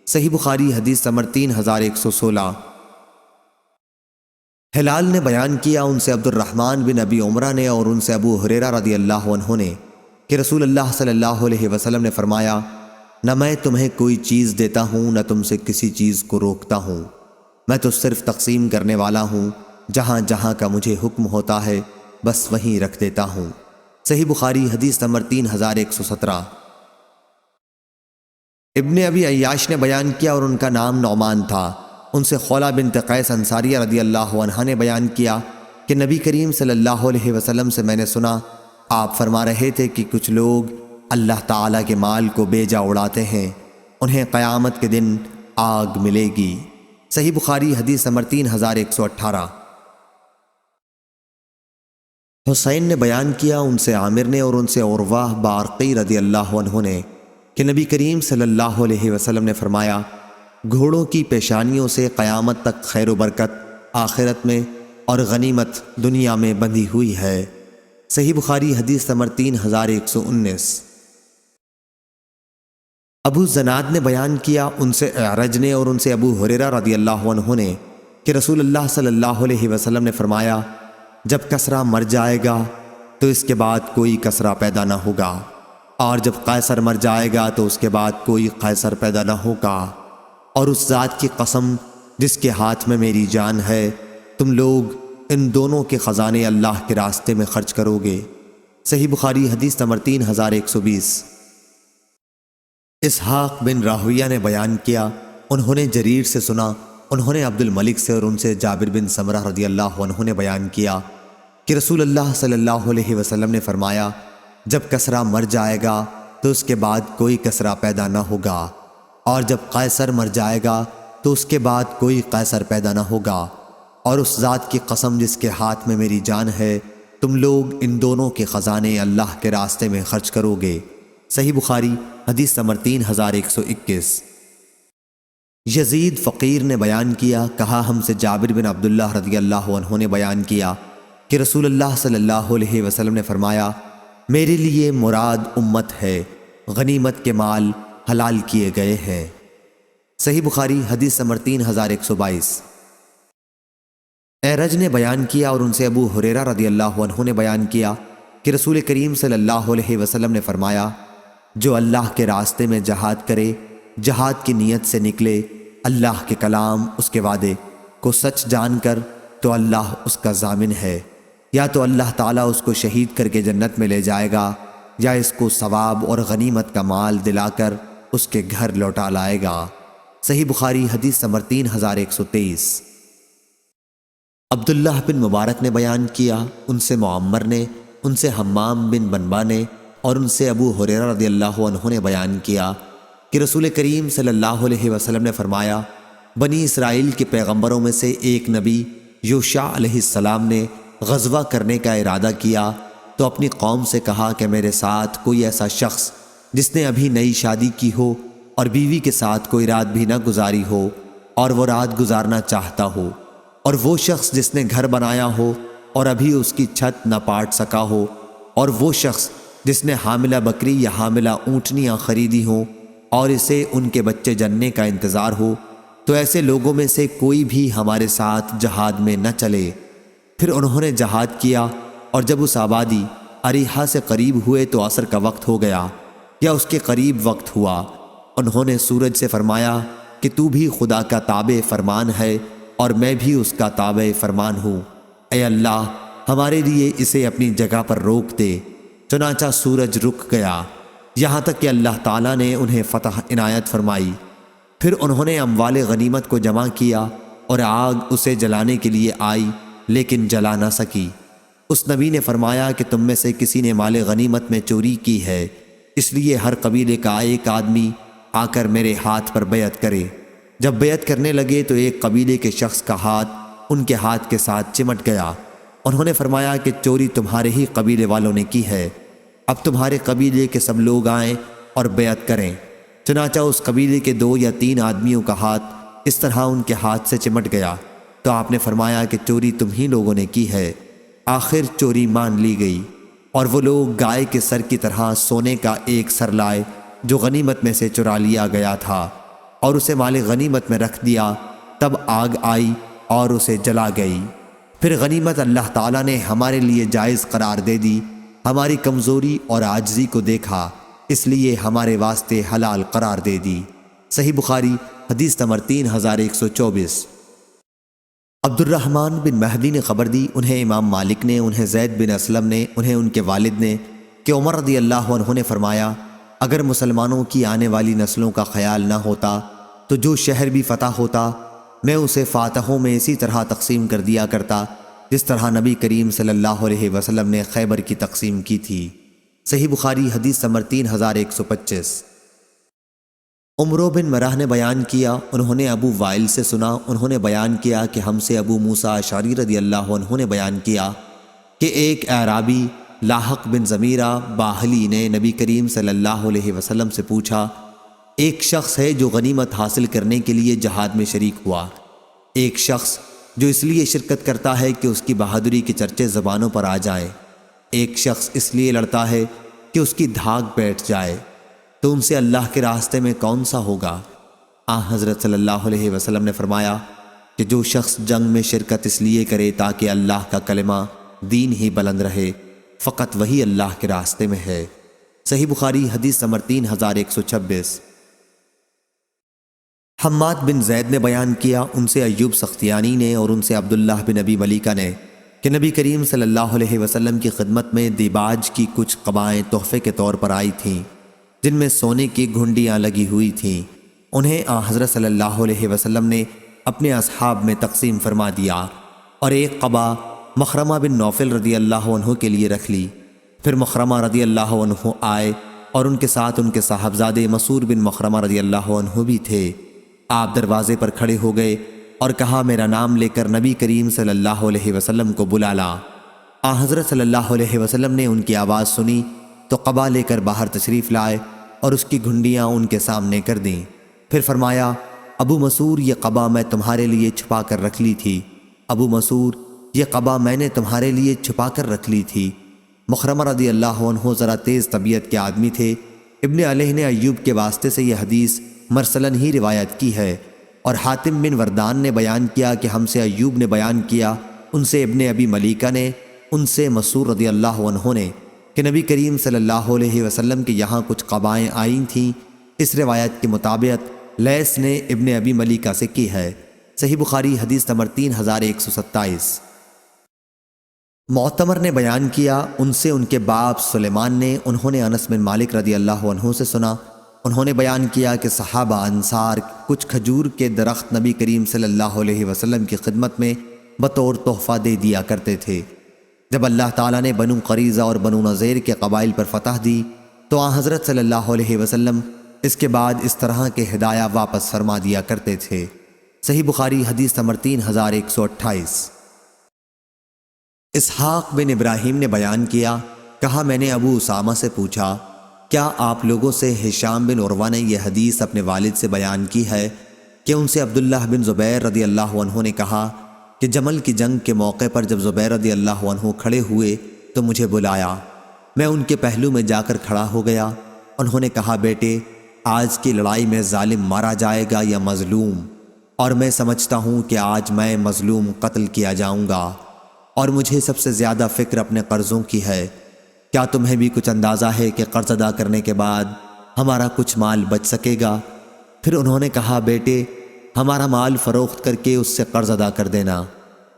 صحیح بخاری حدیث نمبر 3116۔ ہلال نے بیان کیا، ان سے عبد الرحمن بن ابی عمرہ نے اور ان سے ابو ہریرہ رضی اللہ عنہ نے کہ رسول اللہ صلی اللہ علیہ وسلم نے فرمایا، نہ میں تمہیں کوئی چیز دیتا ہوں نہ تم سے کسی چیز کو روکتا ہوں، میں تو صرف تقسیم کرنے والا ہوں، جہاں جہاں کا مجھے حکم ہوتا ہے بس وہیں رکھ دیتا ہوں۔ صحیح بخاری حدیث نمبر 3117۔ ابن ابی عیاش نے بیان کیا اور ان کا نام نعمان تھا، ان سے خولہ بنت قیس انصاریہ رضی اللہ عنہا نے بیان کیا کہ نبی کریم صلی اللہ علیہ وسلم سے میں نے سنا، آپ فرما رہے تھے کہ کچھ لوگ اللہ تعالیٰ کے مال کو بے جا اڑاتے ہیں، انہیں قیامت کے دن آگ ملے گی۔ صحیح بخاری حدیث نمبر 3118۔ حسین نے بیان کیا، ان سے عامر نے اور ان سے عروہ بارقی رضی اللہ عنہ نے کہ نبی کریم صلی اللہ علیہ وسلم نے فرمایا، گھوڑوں کی پیشانیوں سے قیامت تک خیر و برکت آخرت میں اور غنیمت دنیا میں بندھی ہوئی ہے۔ صحیح بخاری حدیث نمبر 3119۔ ابو زناد نے بیان کیا، ان سے اعرج نے اور ان سے ابو ہریرہ رضی اللہ عنہ نے کہ رسول اللہ صلی اللہ علیہ وسلم نے فرمایا، جب کسرا مر جائے گا تو اس کے بعد کوئی کسرا پیدا نہ ہوگا، اور جب قیصر مر جائے گا تو اس کے بعد کوئی قیصر پیدا نہ ہوگا، اور اس ذات کی قسم جس کے ہاتھ میں میری جان ہے، تم لوگ ان دونوں کے خزانے اللہ کے راستے میں خرچ کرو گے۔ صحیح بخاری حدیث نمبر 3120۔ اسحاق بن راہویہ نے بیان کیا، انہوں نے جریر سے سنا، انہوں نے عبد الملک سے اور ان سے جابر بن سمرہ رضی اللہ عنہ نے بیان کیا کہ رسول اللہ صلی اللہ علیہ وسلم نے فرمایا، جب کسرا مر جائے گا تو اس کے بعد کوئی کسرا پیدا نہ ہوگا، اور جب قیصر مر جائے گا تو اس کے بعد کوئی قیصر پیدا نہ ہوگا، اور اس ذات کی قسم جس کے ہاتھ میں میری جان ہے، تم لوگ ان دونوں کے خزانے اللہ کے راستے میں خرچ کرو گے۔ صحیح بخاری حدیث نمبر 3121۔ یزید فقیر نے بیان کیا، کہا ہم سے جابر بن عبداللہ رضی اللہ عنہ نے بیان کیا کہ رسول اللہ صلی اللہ علیہ وسلم نے فرمایا، میرے لیے مراد امت ہے، غنیمت کے مال حلال کیے گئے ہیں۔ صحیح بخاری حدیث نمبر 3122۔ اعرج نے بیان کیا اور ان سے ابو ہریرہ رضی اللہ عنہ نے بیان کیا کہ رسول کریم صلی اللہ علیہ وسلم نے فرمایا، جو اللہ کے راستے میں جہاد کرے، جہاد کی نیت سے نکلے، اللہ کے کلام اس کے وعدے کو سچ جان کر تو اللہ اس کا ضامن ہے، یا تو اللہ تعالیٰ اس کو شہید کر کے جنت میں لے جائے گا، یا اس کو ثواب اور غنیمت کا مال دلا کر اس کے گھر لوٹا لائے گا۔ صحیح بخاری حدیث نمبر 3123۔ عبداللہ بن مبارک نے بیان کیا، ان سے معمر نے، ان سے حمام بن بنبا نے اور ان سے ابو ہریرہ رضی اللہ عنہ نے بیان کیا کہ رسول کریم صلی اللہ علیہ وسلم نے فرمایا، بنی اسرائیل کے پیغمبروں میں سے ایک نبی یوشع علیہ السلام نے غزوہ کرنے کا ارادہ کیا تو تو اپنی قوم سے کہا کہ میرے ساتھ کوئی ایسا شخص جس نے ابھی نئی شادی کی ہو اور بیوی کے ساتھ کوئی رات بھی نہ گزاری ہو اور وہ رات گزارنا چاہتا ہو، اور وہ شخص جس نے گھر بنایا ہو اور ابھی اس کی چھت نہ پاٹ سکا ہو، اور وہ شخص جس نے حاملہ بکری یا حاملہ اونٹنیاں خریدی ہوں اور اسے ان کے بچے جننے کا انتظار ہو، تو ایسے لوگوں میں سے کوئی بھی ہمارے ساتھ جہاد میں نہ چلے۔ پھر انہوں نے جہاد کیا، اور جب اس آبادی اریحا سے قریب ہوئے تو عصر کا وقت ہو گیا یا اس کے قریب وقت ہوا۔ انہوں نے سورج سے فرمایا کہ تو بھی خدا کا تابع فرمان ہے اور میں بھی اس کا تابع فرمان ہوں، اے اللہ ہمارے لیے اسے اپنی جگہ پر روک دے۔ چنانچہ سورج رک گیا یہاں تک کہ اللہ تعالیٰ نے انہیں فتح عنایت فرمائی۔ پھر انہوں نے اموال غنیمت کو جمع کیا اور آگ اسے جلانے کے لیے آئی لیکن جلا نہ سکی۔ اس نبی نے فرمایا کہ تم میں سے کسی نے مال غنیمت میں چوری کی ہے، اس لیے ہر قبیلے کا ایک آدمی آ کر میرے ہاتھ پر بیعت کرے۔ جب بیعت کرنے لگے تو ایک قبیلے کے شخص کا ہاتھ ان کے ہاتھ کے ساتھ چمٹ گیا۔ انہوں نے فرمایا کہ چوری تمہارے ہی قبیلے والوں نے کی ہے، اب تمہارے قبیلے کے سب لوگ آئیں اور بیعت کریں۔ چنانچہ اس قبیلے کے 2 یا 3 آدمیوں کا ہاتھ اس طرح ان کے ہاتھ سے چمٹ گیا تو آپ نے فرمایا کہ چوری تم ہی لوگوں نے کی ہے۔ آخر چوری مان لی گئی، اور وہ لوگ گائے کے سر کی طرح سونے کا ایک سر لائے جو غنیمت میں سے چرا لیا گیا تھا، اور اسے مال غنیمت میں رکھ دیا۔ تب آگ آئی اور اسے جلا گئی۔ پھر غنیمت اللہ تعالیٰ نے ہمارے لیے جائز قرار دے دی، ہماری کمزوری اور عاجزی کو دیکھا، اس لیے ہمارے واسطے حلال قرار دے دی۔ صحیح بخاری حدیث نمبر 3124۔ عبد الرحمن بن مہدی نے خبر دی، انہیں امام مالک نے، انہیں زید بن اسلم نے، انہیں ان کے والد نے، کہ عمر رضی اللہ عنہ نے فرمایا اگر مسلمانوں کی آنے والی نسلوں کا خیال نہ ہوتا تو جو شہر بھی فتح ہوتا میں اسے فاتحوں میں اسی طرح تقسیم کر دیا کرتا جس طرح نبی کریم صلی اللہ علیہ وسلم نے خیبر کی تقسیم کی تھی۔ صحیح بخاری حدیث نمبر 3125۔ عمرو بن مرہ نے بیان کیا، انہوں نے ابو وائل سے سنا، انہوں نے بیان کیا کہ ہم سے ابو موسیٰ اشعری رضی اللہ عنہ نے بیان کیا کہ ایک اعرابی لاحق بن زمیرہ باہلی نے نبی کریم صلی اللہ علیہ وسلم سے پوچھا، ایک شخص ہے جو غنیمت حاصل کرنے کے لیے جہاد میں شریک ہوا، ایک شخص جو اس لیے شرکت کرتا ہے کہ اس کی بہادری کے چرچے زبانوں پر آ جائیں، ایک شخص اس لیے لڑتا ہے کہ اس کی دھاک بیٹھ جائے، تو ان سے اللہ کے راستے میں کون سا ہوگا؟ حضرت صلی اللہ علیہ وسلم نے فرمایا کہ جو شخص جنگ میں شرکت اس لیے کرے تاکہ اللہ کا کلمہ دین ہی بلند رہے، فقط وہی اللہ کے راستے میں ہے۔ صحیح بخاری حدیث نمبر 3126۔ حماد بن زید نے بیان کیا، ان سے ایوب سختیانی نے اور ان سے عبداللہ بن ابی ملیکہ نے کہ نبی کریم صلی اللہ علیہ وسلم کی خدمت میں دیباج کی کچھ قبائیں تحفے کے طور پر آئی تھیں جن میں سونے کی گھنڈیاں لگی ہوئی تھیں، انہیں حضرت صلی اللہ علیہ وسلم نے اپنے اصحاب میں تقسیم فرما دیا اور ایک قبا مخرمہ بن نوفل رضی اللہ عنہ کے لیے رکھ لی۔ پھر مخرمہ رضی اللہ عنہ آئے اور ان کے ساتھ ان کے صاحبزادے مسور بن مخرمہ رضی اللہ عنہ بھی تھے۔ آپ دروازے پر کھڑے ہو گئے اور کہا میرا نام لے کر نبی کریم صلی اللہ علیہ وسلم کو بلا لا۔ حضرت صلی اللہ علیہ وسلم نے ان کی آواز سنی تو قبا لے کر باہر تشریف لائے اور اس کی گھنڈیاں ان کے سامنے کر دیں۔ پھر فرمایا ابو مسور یہ قبا میں تمہارے لیے چھپا کر رکھ لی تھی، ابو مسور یہ قبا میں نے تمہارے لیے چھپا کر رکھ لی تھی۔ مخرمہ رضی اللہ عنہ ذرا تیز طبیعت کے آدمی تھے۔ ابن علیہ نے ایوب کے واسطے سے یہ حدیث مرسلن ہی روایت کی ہے، اور حاتم بن وردان نے بیان کیا کہ ہم سے ایوب نے بیان کیا، ان سے ابن ابی ملیکہ نے، ان سے مسور رضی اللہ عنہ نے کہ نبی کریم صلی اللہ علیہ وسلم کے یہاں کچھ قبائیں آئی تھیں۔ اس روایت کے مطابق لیث نے ابن ابی ملیکہ سے کی ہے۔ صحیح بخاری حدیث نمبر 3127۔ معتمر نے بیان کیا، ان سے ان کے باپ سلیمان نے، انہوں نے انس بن مالک رضی اللہ عنہ سے سنا، انہوں نے بیان کیا کہ صحابہ انصار کچھ کھجور کے درخت نبی کریم صلی اللہ علیہ وسلم کی خدمت میں بطور تحفہ دے دیا کرتے تھے۔ جب اللہ تعالیٰ نے بنو قریظہ اور بنو نذیر کے قبائل پر فتح دی تو حضرت صلی اللہ علیہ وسلم اس کے بعد اس طرح کے ہدایہ واپس فرما دیا کرتے تھے۔ صحیح بخاری حدیث نمبر 3128۔ اسحاق بن ابراہیم نے بیان کیا کہا میں نے ابو اسامہ سے پوچھا کیا آپ لوگوں سے ہشام بن عروہ نے یہ حدیث اپنے والد سے بیان کی ہے کہ ان سے عبداللہ بن زبیر رضی اللہ عنہ نے کہا کہ جمل کی جنگ کے موقع پر جب زبیر رضی اللہ عنہ کھڑے ہوئے تو مجھے بلایا، میں ان کے پہلو میں جا کر کھڑا ہو گیا۔ انہوں نے کہا بیٹے آج کی لڑائی میں ظالم مارا جائے گا یا مظلوم؟ اور میں سمجھتا ہوں کہ آج میں مظلوم قتل کیا جاؤں گا، اور مجھے سب سے زیادہ فکر اپنے قرضوں کی ہے۔ کیا تمہیں بھی کچھ اندازہ ہے کہ قرض ادا کرنے کے بعد ہمارا کچھ مال بچ سکے گا؟ پھر انہوں نے کہا بیٹے ہمارا مال فروخت کر کے اس سے قرض ادا کر دینا۔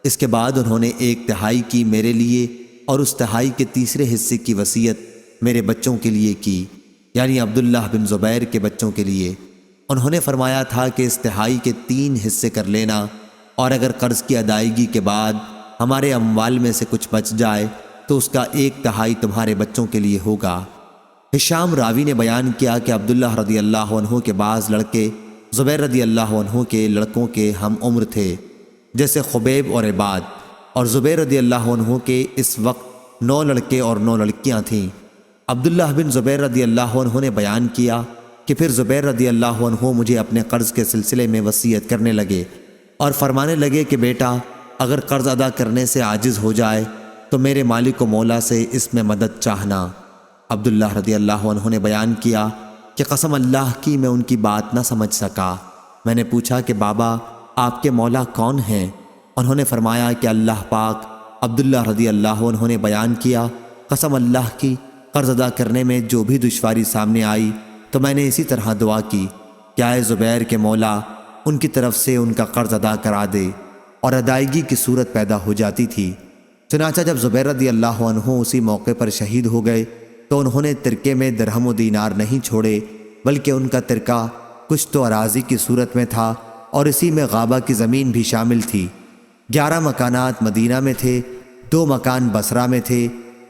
اس کے بعد انہوں نے 1/3 کی میرے لیے اور اس 1/3 کے تیسرے حصے کی وصیت میرے بچوں کے لیے کی، یعنی عبداللہ بن زبیر کے بچوں کے لیے۔ انہوں نے فرمایا تھا کہ اس 1/3 کے 3 حصے کر لینا، اور اگر قرض کی ادائیگی کے بعد ہمارے اموال میں سے کچھ بچ جائے تو اس کا 1/3 تمہارے بچوں کے لیے ہوگا۔ ہشام راوی نے بیان کیا کہ عبداللہ رضی اللہ عنہ کے بعض لڑکے زبیر رضی اللہ عنہ کے لڑکوں کے ہم عمر تھے، جیسے خبیب اور عباد، اور زبیر رضی اللہ عنہ کے اس وقت 9 لڑکے اور 9 لڑکیاں تھیں۔ عبداللہ بن زبیر رضی اللہ عنہ نے بیان کیا کہ پھر زبیر رضی اللہ عنہ مجھے اپنے قرض کے سلسلے میں وصیت کرنے لگے اور فرمانے لگے کہ بیٹا اگر قرض ادا کرنے سے عاجز ہو جائے تو میرے مالک و مولا سے اس میں مدد چاہنا۔ عبداللہ رضی اللہ عنہ نے بیان کیا کہ قسم اللہ کی میں ان کی بات نہ سمجھ سکا۔ میں نے پوچھا کہ بابا آپ کے مولا کون ہیں؟ انہوں نے فرمایا کہ اللہ پاک۔ عبداللہ رضی اللہ عنہ نے بیان کیا قسم اللہ کی قرض ادا کرنے میں جو بھی دشواری سامنے آئی تو میں نے اسی طرح دعا کی کہ اے زبیر کے مولا ان کی طرف سے ان کا قرض ادا کرا دے، اور ادائیگی کی صورت پیدا ہو جاتی تھی۔ چنانچہ جب زبیر رضی اللہ عنہ اسی موقع پر شہید ہو گئے تو انہوں نے ترکے میں درہم و دینار نہیں چھوڑے، بلکہ ان کا ترکہ کچھ تو اراضی کی صورت میں تھا اور اسی میں غابہ کی زمین بھی شامل تھی۔ 11 مکانات مدینہ میں تھے، 2 مکان بصرہ میں تھے،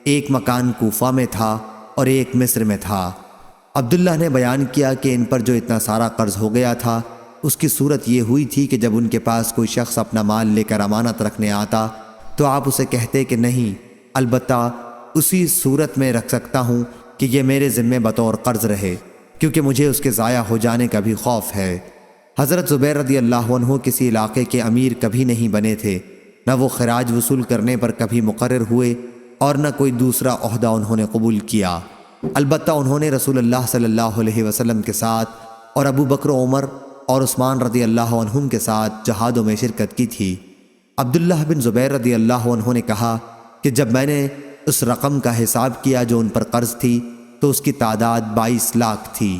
1 مکان کوفہ میں تھا اور 1 مصر میں تھا۔ عبداللہ نے بیان کیا کہ ان پر جو اتنا سارا قرض ہو گیا تھا اس کی صورت یہ ہوئی تھی کہ جب ان کے پاس کوئی شخص اپنا مال لے کر امانت رکھنے آتا تو آپ اسے کہتے کہ نہیں، البتہ اسی صورت میں رکھ سکتا ہوں کہ یہ میرے ذمے بطور قرض رہے، کیونکہ مجھے اس کے ضائع ہو جانے کا بھی خوف ہے۔ حضرت زبیر رضی اللہ عنہ کسی علاقے کے امیر کبھی نہیں بنے تھے، نہ وہ خراج وصول کرنے پر کبھی مقرر ہوئے اور نہ کوئی دوسرا عہدہ انہوں نے قبول کیا۔ البتہ انہوں نے رسول اللہ صلی اللہ علیہ وسلم کے ساتھ اور ابو بکر و عمر اور عثمان رضی اللہ عنہم کے ساتھ جہادوں میں شرکت کی تھی۔ عبداللہ بن زبیر رضی اللہ عنہ نے کہا کہ جب میں نے اس رقم کا حساب کیا جو ان پر قرض تھی تو اس کی تعداد 22 لاکھ تھی۔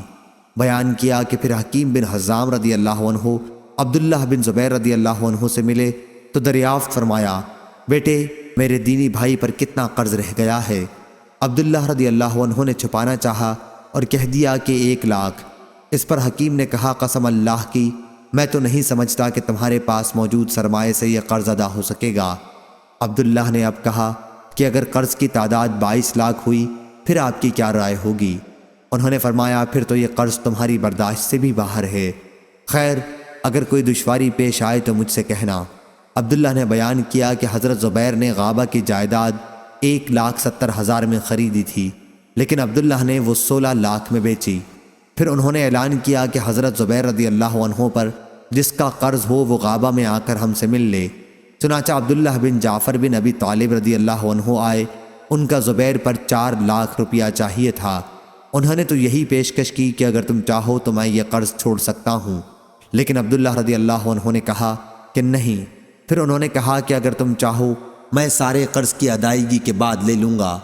بیان کیا کہ پھر حکیم بن حزام رضی اللہ عنہ عبداللہ بن زبیر رضی اللہ عنہ سے ملے تو دریافت فرمایا بیٹے میرے دینی بھائی پر کتنا قرض رہ گیا ہے؟ عبداللہ رضی اللہ عنہ نے چھپانا چاہا اور کہہ دیا کہ 1 لاکھ۔ اس پر حکیم نے کہا قسم اللہ کی میں تو نہیں سمجھتا کہ تمہارے پاس موجود سرمایے سے یہ قرض ادا ہو سکے گا۔ عبداللہ نے اب کہا کہ اگر قرض کی تعداد 22 لاکھ ہوئی پھر آپ کی کیا رائے ہوگی؟ انہوں نے فرمایا پھر تو یہ قرض تمہاری برداشت سے بھی باہر ہے، خیر اگر کوئی دشواری پیش آئے تو مجھ سے کہنا۔ عبداللہ نے بیان کیا کہ حضرت زبیر نے غابہ کی جائیداد 1,70,000 میں خریدی تھی، لیکن عبداللہ نے وہ 16 لاکھ میں بیچی۔ پھر انہوں نے اعلان کیا کہ حضرت زبیر رضی اللہ عنہ پر جس کا قرض ہو وہ غابہ میں آ کر ہم سے مل لے۔ چنانچہ عبداللہ بن جعفر بن ابی طالب رضی اللہ عنہ آئے، ان کا زبیر پر 4 لاکھ روپیہ چاہیے تھا۔ انہوں نے تو یہی پیشکش کی کہ اگر تم چاہو تو میں یہ قرض چھوڑ سکتا ہوں، لیکن عبداللہ رضی اللہ عنہ نے کہا کہ نہیں۔ پھر انہوں نے کہا کہ اگر تم چاہو میں سارے قرض کی ادائیگی کے بعد لے لوں گا۔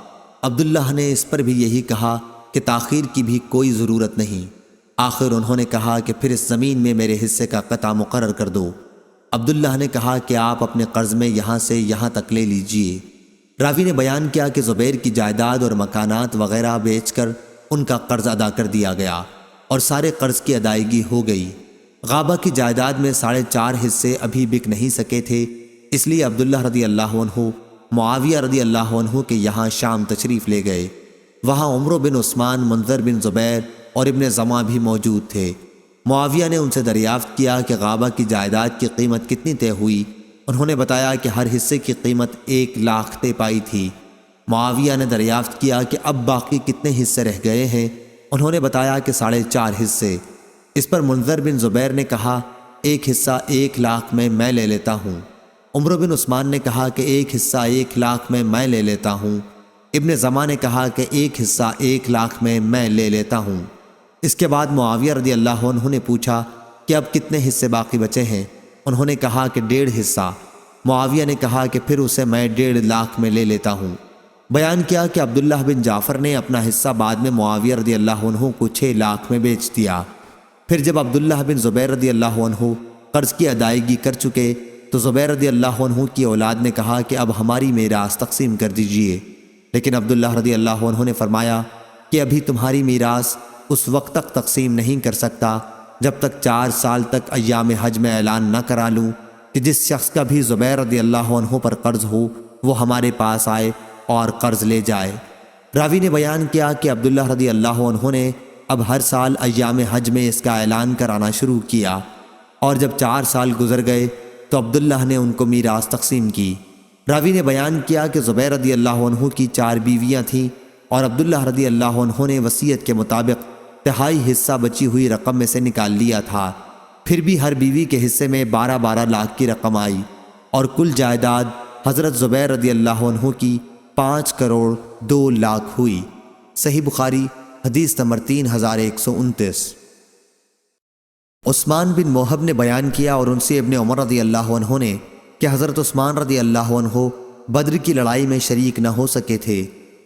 عبداللہ نے اس پر بھی یہی کہا کہ تاخیر کی بھی کوئی ضرورت نہیں۔ آخر انہوں نے کہا کہ پھر اس زمین میں میرے حصے کا قطع مقرر کر دو۔ عبداللہ نے کہا کہ آپ اپنے قرض میں یہاں سے یہاں تک لے لیجئے۔ راوی نے بیان کیا کہ زبیر کی جائیداد اور مکانات وغیرہ بیچ کر ان کا قرض ادا کر دیا گیا اور سارے قرض کی ادائیگی ہو گئی۔ غابہ کی جائیداد میں 4.5 حصے ابھی بک نہیں سکے تھے، اس لیے عبداللہ رضی اللہ عنہ معاویہ رضی اللہ عنہ کے یہاں شام تشریف لے گئے۔ وہاں عمرو بن عثمان، منذر بن زبیر اور ابن زما بھی موجود تھے۔ معاویہ نے ان سے دریافت کیا کہ غابہ کی جائیداد کی قیمت کتنی طے ہوئی؟ انہوں نے بتایا کہ ہر حصے کی قیمت 1 لاکھ طے پائی تھی۔ معاویہ نے دریافت کیا کہ اب باقی کتنے حصے رہ گئے ہیں؟ انہوں نے بتایا کہ 4.5 حصے۔ اس پر منذر بن زبیر نے کہا 1 حصہ 1 لاکھ میں لے لیتا ہوں۔ عمر بن عثمان نے کہا کہ 1 حصہ 1 لاکھ میں لے لیتا ہوں۔ ابن زماں نے کہا کہ 1 حصہ 1 لاکھ میں لے لیتا ہوں۔ اس کے بعد معاویہ رضی اللہ عنہ نے پوچھا کہ اب کتنے حصے باقی بچے ہیں؟ انہوں نے کہا کہ 1.5 حصہ۔ معاویہ نے کہا کہ پھر اسے میں 1.5 لاکھ میں لے لیتا ہوں۔ بیان کیا کہ عبداللہ بن جعفر نے اپنا حصہ بعد میں معاویہ رضی اللہ عنہ کو 6 لاکھ میں بیچ دیا۔ پھر جب عبداللہ بن زبیر رضی اللہ عنہ قرض کی ادائیگی کر چکے تو زبیر رضی اللہ عنہ کی اولاد نے کہا کہ اب ہماری میراث تقسیم کر دیجئے، لیکن عبداللہ رضی اللہ عنہ نے فرمایا کہ ابھی تمہاری میراث اس وقت تک تقسیم نہیں کر سکتا جب تک 4 سال تک ایام حج میں اعلان نہ کرا لوں کہ جس شخص کا بھی زبیر رضی اللہ عنہ پر قرض ہو وہ ہمارے پاس آئے اور قرض لے جائے۔ راوی نے بیان کیا کہ عبداللہ رضی اللہ عنہ نے اب ہر سال ایام حج میں اس کا اعلان کرانا شروع کیا، اور جب 4 سال گزر گئے تو عبداللہ نے ان کو میراث تقسیم کی۔ راوی نے بیان کیا کہ زبیر رضی اللہ عنہ کی 4 بیویاں تھیں اور عبداللہ رضی اللہ عنہ نے وصیت کے مطابق 1/3 حصہ بچی ہوئی رقم میں سے نکال لیا تھا۔ پھر بھی ہر بیوی کے حصے میں 12 لاکھ کی رقم آئی، اور کل جائیداد حضرت زبیر رضی اللہ عنہ کی 5 کروڑ 2 لاکھ ہوئی۔ صحیح بخاری حدیث نمبر 3129۔ عثمان بن موہب نے بیان کیا اور ان سے ابن عمر رضی اللہ عنہ نے کہ حضرت عثمان رضی اللہ عنہ بدر کی لڑائی میں شریک نہ ہو سکے تھے۔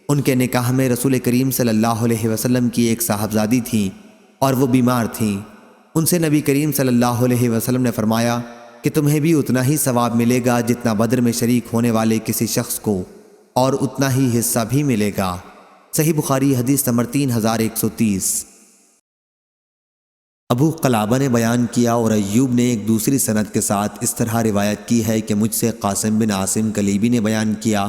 ان کے نکاح میں رسول کریم صلی اللہ علیہ وسلم کی ایک صاحبزادی تھیں اور وہ بیمار تھیں۔ ان سے نبی کریم صلی اللہ علیہ وسلم نے فرمایا کہ تمہیں بھی اتنا ہی ثواب ملے گا جتنا بدر میں شریک ہونے والے کسی شخص کو، اور اتنا ہی حصہ بھی ملے گا۔ صحیح بخاری حدیث نمبر 3130۔ ابو قلابہ نے بیان کیا اور ایوب نے ایک دوسری سند کے ساتھ اس طرح روایت کی ہے کہ مجھ سے قاسم بن عاصم کلیبی نے بیان کیا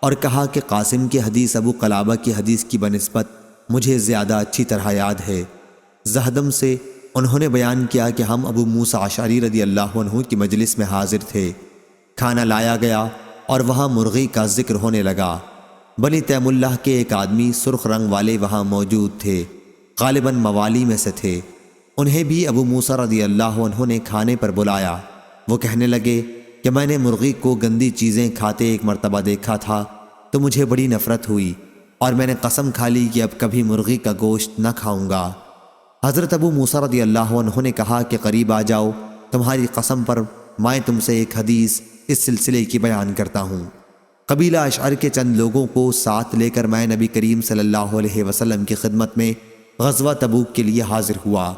اور کہا کہ قاسم کی حدیث ابو قلابہ کی حدیث کی بنسبت مجھے زیادہ اچھی طرح یاد ہے۔ زہدم سے انہوں نے بیان کیا کہ ہم ابو موسیٰ اشعری رضی اللہ عنہ کی مجلس میں حاضر تھے۔ کھانا لایا گیا اور وہاں مرغی کا ذکر ہونے لگا۔ بنی تیم اللہ کے ایک آدمی سرخ رنگ والے وہاں موجود تھے، غالباً موالی میں سے تھے۔ انہیں بھی ابو موسیٰ رضی اللہ عنہ نے کھانے پر بلایا۔ وہ کہنے لگے کہ میں نے مرغی کو گندی چیزیں کھاتے ایک مرتبہ دیکھا تھا تو مجھے بڑی نفرت ہوئی، اور میں نے قسم کھا لی کہ اب کبھی مرغی کا گوشت نہ کھاؤں گا۔ حضرت ابو موسیٰ رضی اللہ عنہ نے کہا کہ قریب آ جاؤ، تمہاری قسم پر میں تم سے ایک حدیث اس سلسلے کی بیان کرتا ہوں۔ قبیلہ اشعر کے چند لوگوں کو ساتھ لے کر میں نبی کریم صلی اللہ علیہ وسلم کی خدمت میں غزوہ تبوک کے لیے حاضر ہوا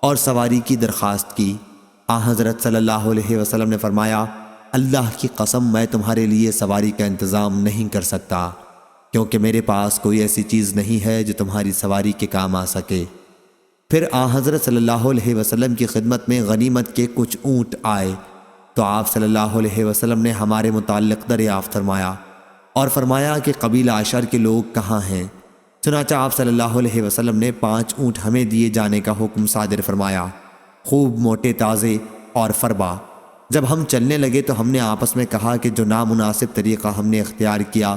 اور سواری کی درخواست کی۔ حضرت صلی اللہ علیہ وسلم نے فرمایا، اللہ کی قسم میں تمہارے لیے سواری کا انتظام نہیں کر سکتا، کیونکہ میرے پاس کوئی ایسی چیز نہیں ہے جو تمہاری سواری کے کام آ سکے۔ پھر حضرت صلی اللہ علیہ وسلم کی خدمت میں غنیمت کے کچھ اونٹ آئے تو آپ صلی اللہ علیہ وسلم نے ہمارے متعلق دریافت فرمایا اور فرمایا کہ قبیلہ اشعر کے لوگ کہاں ہیں؟ چنانچہ آپ صلی اللہ علیہ وسلم نے 5 اونٹ ہمیں دیے جانے کا حکم صادر فرمایا، خوب موٹے تازے اور فربا۔ جب ہم چلنے لگے تو ہم نے آپس میں کہا کہ جو نامناسب طریقہ ہم نے اختیار کیا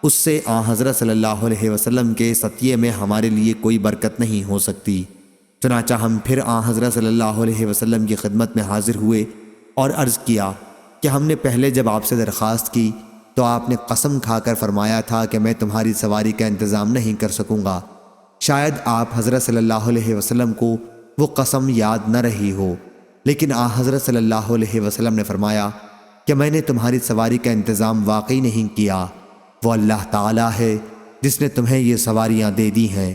اس سے حضرت صلی اللہ علیہ وسلم کے ستیے میں ہمارے لیے کوئی برکت نہیں ہو سکتی۔ چنانچہ ہم پھر حضرت صلی اللہ علیہ وسلم کی خدمت میں حاضر ہوئے اور عرض کیا کہ ہم نے پہلے جب آپ سے درخواست کی تو آپ نے قسم کھا کر فرمایا تھا کہ میں تمہاری سواری کا انتظام نہیں کر سکوں گا۔ شاید آپ حضرت صلی اللہ علیہ وسلم کو وہ قسم یاد نہ رہی ہو، لیکن حضرت صلی اللہ علیہ وسلم نے فرمایا کہ میں نے تمہاری سواری کا انتظام واقعی نہیں کیا، وہ اللہ تعالیٰ ہے جس نے تمہیں یہ سواریاں دے دی ہیں۔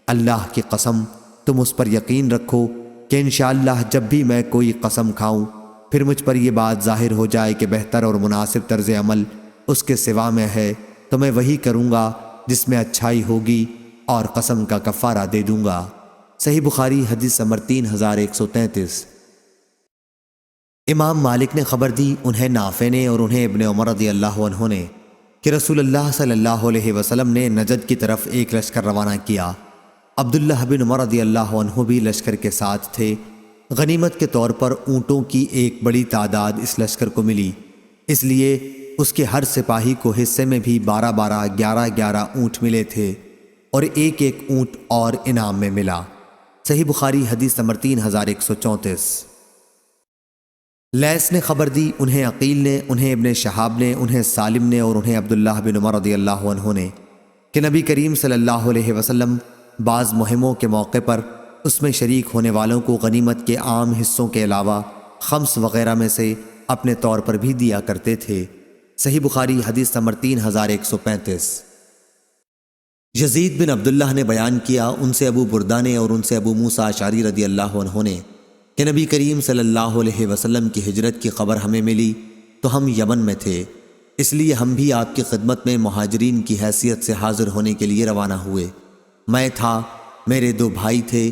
اللہ کی قسم تم اس پر یقین رکھو کہ انشاءاللہ جب بھی میں کوئی قسم کھاؤں پھر مجھ پر یہ بات ظاہر ہو جائے کہ بہتر اور مناسب طرز عمل اس کے سوا میں ہے تو میں وہی کروں گا جس میں اچھائی ہوگی اور قسم کا کفارہ دے دوں گا۔ صحیح بخاری حدیث نمبر 3133۔ امام مالک نے خبر دی، انہیں نافع نے اور انہیں ابن عمر رضی اللہ عنہ نے، کہ رسول اللہ صلی اللہ علیہ وسلم نے نجد کی طرف ایک لشکر روانہ کیا۔ عبداللہ بن عمر رضی اللہ عنہ بھی لشکر کے ساتھ تھے۔ غنیمت کے طور پر اونٹوں کی ایک بڑی تعداد اس لشکر کو ملی، اس لیے اس کے ہر سپاہی کو حصے میں بھی 12 11 اونٹ ملے تھے اور ایک اونٹ اور انعام میں ملا۔ صحیح بخاری حدیث نمبر 3134۔ لیث نے خبر دی، انہیں عقیل نے، انہیں ابن شہاب نے، انہیں سالم نے اور انہیں عبداللہ بن عمر رضی اللہ عنہ نے کہ نبی کریم صلی اللہ علیہ وسلم بعض مہموں کے موقع پر اس میں شریک ہونے والوں کو غنیمت کے عام حصوں کے علاوہ خمس وغیرہ میں سے اپنے طور پر بھی دیا کرتے تھے۔ صحیح بخاری حدیث نمبر 3135۔ یزید بن عبداللہ نے بیان کیا، ان سے ابو بردہ نے اور ان سے ابو موسیٰ اشعری رضی اللہ عنہ نے کہ نبی کریم صلی اللہ علیہ وسلم کی ہجرت کی خبر ہمیں ملی تو ہم یمن میں تھے، اس لیے ہم بھی آپ کی خدمت میں مہاجرین کی حیثیت سے حاضر ہونے کے لیے روانہ ہوئے۔ میں تھا، میرے 2 بھائی تھے،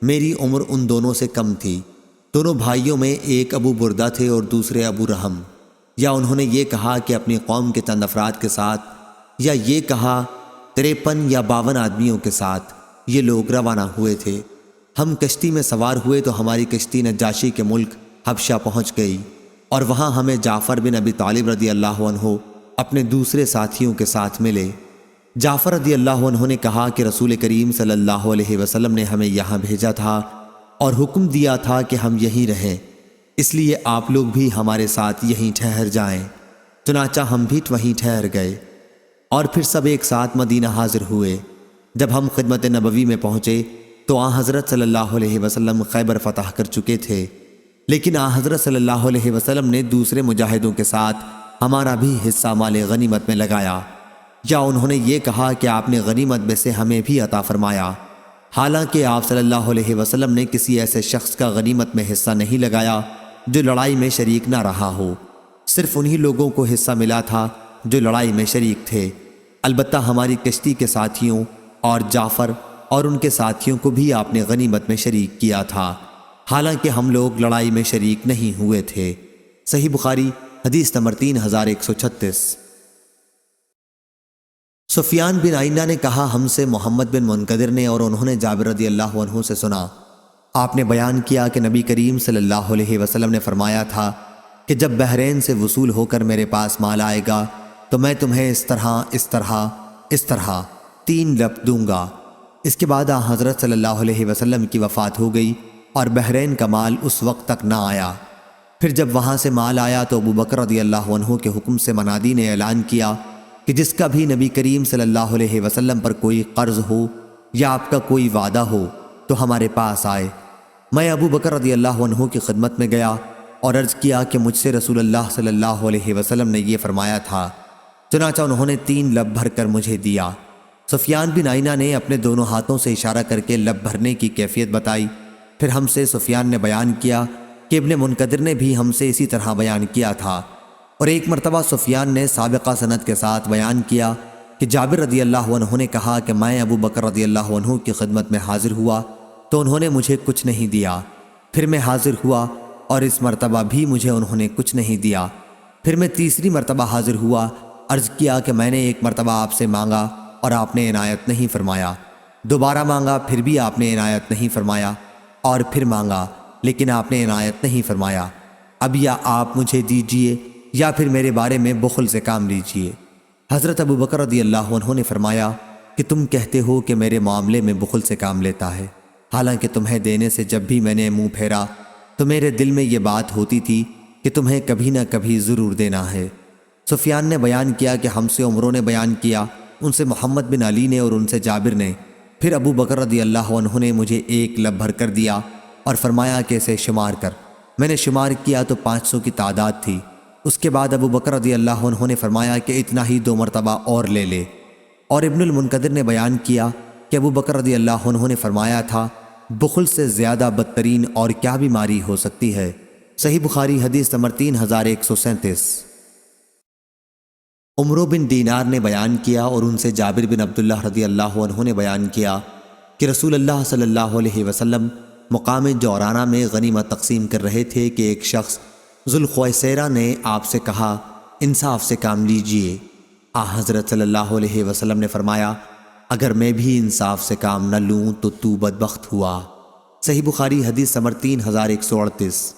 میری عمر ان دونوں سے کم تھی۔ دونوں بھائیوں میں ایک ابو بردہ تھے اور دوسرے ابو رحم، یا انہوں نے یہ کہا کہ اپنی قوم کے چند افراد کے ساتھ، یا یہ کہا 53 یا 52 آدمیوں کے ساتھ یہ لوگ روانہ ہوئے تھے۔ ہم کشتی میں سوار ہوئے تو ہماری کشتی نجاشی کے ملک حبشہ پہنچ گئی اور وہاں ہمیں جعفر بن ابی طالب رضی اللہ عنہ اپنے دوسرے ساتھیوں کے ساتھ ملے۔ جعفر رضی اللہ عنہ نے کہا کہ رسول کریم صلی اللہ علیہ وسلم نے ہمیں یہاں بھیجا تھا اور حکم دیا تھا کہ ہم یہیں رہیں، اس لیے آپ لوگ بھی ہمارے ساتھ یہیں ٹھہر جائیں۔ چنانچہ ہم بھی وہیں ٹھہر گئے اور پھر سب ایک ساتھ مدینہ حاضر ہوئے۔ جب ہم خدمت نبوی میں پہنچے تو آن حضرت صلی اللہ علیہ وسلم خیبر فتح کر چکے تھے، لیکن آن حضرت صلی اللہ علیہ وسلم نے دوسرے مجاہدوں کے ساتھ ہمارا بھی حصہ مال غنیمت میں لگایا، یا انہوں نے یہ کہا کہ آپ نے غنیمت میں سے ہمیں بھی عطا فرمایا، حالانکہ آپ صلی اللہ علیہ وسلم نے کسی ایسے شخص کا غنیمت میں حصہ نہیں لگایا جو لڑائی میں شریک نہ رہا ہو، صرف انہی لوگوں کو حصہ ملا تھا جو لڑائی میں شریک تھے۔ البتہ ہماری کشتی کے ساتھیوں اور جعفر اور ان کے ساتھیوں کو بھی آپ نے غنیمت میں شریک کیا تھا، حالانکہ ہم لوگ لڑائی میں شریک نہیں ہوئے تھے۔ صحیح بخاری حدیث نمبر 3136۔ سفیان بن عینہ نے کہا، ہم سے محمد بن منقدر نے اور انہوں نے جابر رضی اللہ عنہ سے سنا، آپ نے بیان کیا کہ نبی کریم صلی اللہ علیہ وسلم نے فرمایا تھا کہ جب بحرین سے وصول ہو کر میرے پاس مال آئے گا تو میں تمہیں اس طرح 3 لب دوں گا۔ اس کے بعد حضرت صلی اللہ علیہ وسلم کی وفات ہو گئی اور بحرین کا مال اس وقت تک نہ آیا۔ پھر جب وہاں سے مال آیا تو ابو بکر رضی اللہ عنہ کے حکم سے منادی نے اعلان کیا کہ جس کا بھی نبی کریم صلی اللہ علیہ وسلم پر کوئی قرض ہو یا آپ کا کوئی وعدہ ہو تو ہمارے پاس آئے۔ میں ابو بکر رضی اللہ عنہ کی خدمت میں گیا اور عرض کیا کہ مجھ سے رسول اللہ صلی اللہ علیہ وسلم نے یہ فرمایا تھا، چنانچہ انہوں نے 3 لب بھر کر مجھے دیا۔ سفیان بن عینہ نے اپنے دونوں ہاتھوں سے اشارہ کر کے لب بھرنے کی کیفیت بتائی۔ پھر ہم سے سفیان نے بیان کیا کہ ابن منقدر نے بھی ہم سے اسی طرح بیان کیا تھا، اور ایک مرتبہ سفیان نے سابقہ سند کے ساتھ بیان کیا کہ جابر رضی اللہ عنہ نے کہا کہ میں ابو بکر رضی اللہ عنہ کی خدمت میں حاضر ہوا تو انہوں نے مجھے کچھ نہیں دیا، پھر میں حاضر ہوا اور اس مرتبہ بھی مجھے انہوں نے کچھ نہیں دیا، پھر میں تیسری مرتبہ حاضر ہوا، عرض کیا کہ میں نے ایک مرتبہ آپ سے مانگا اور آپ نے عنایت نہیں فرمایا، دوبارہ مانگا پھر بھی آپ نے عنایت نہیں فرمایا، اور پھر مانگا لیکن آپ نے عنایت نہیں فرمایا۔ اب یا آپ مجھے دیجئے یا پھر میرے بارے میں بخل سے کام لیجئے۔ حضرت ابو بکر رضی اللہ عنہ نے فرمایا کہ تم کہتے ہو کہ میرے معاملے میں بخل سے کام لیتا ہے، حالانکہ تمہیں دینے سے جب بھی میں نے منہ پھیرا تو میرے دل میں یہ بات ہوتی تھی کہ تمہیں کبھی نہ کبھی ضرور دینا ہے۔ سفیان نے بیان کیا کہ ہم سے عمروں نے بیان کیا، ان سے محمد بن علی نے اور ان سے جابر نے، پھر ابو بکر رضی اللہ عنہ نے مجھے 1 لب بھر کر دیا اور فرمایا کہ اسے شمار کر۔ میں نے شمار کیا تو 500 کی تعداد تھی۔ اس کے بعد ابو بکر رضی اللہ عنہ نے فرمایا کہ اتنا ہی 2 مرتبہ اور لے لے، اور ابن المنقدر نے بیان کیا کہ ابو بکر رضی اللہ عنہ نے فرمایا تھا، بخل سے زیادہ بدترین اور کیا بیماری ہو سکتی ہے۔ صحیح بخاری حدیث نمبر 3137۔ عمرو بن دینار نے بیان کیا اور ان سے جابر بن عبداللہ رضی اللہ عنہ نے بیان کیا کہ رسول اللہ صلی اللہ علیہ وسلم مقام جورانہ میں غنیمت تقسیم کر رہے تھے کہ ایک شخص ذوالخویسرہ نے آپ سے کہا، انصاف سے کام لیجئے۔ حضرت صلی اللہ علیہ وسلم نے فرمایا، اگر میں بھی انصاف سے کام نہ لوں تو بدبخت ہوا۔ صحیح بخاری حدیث نمبر 3138۔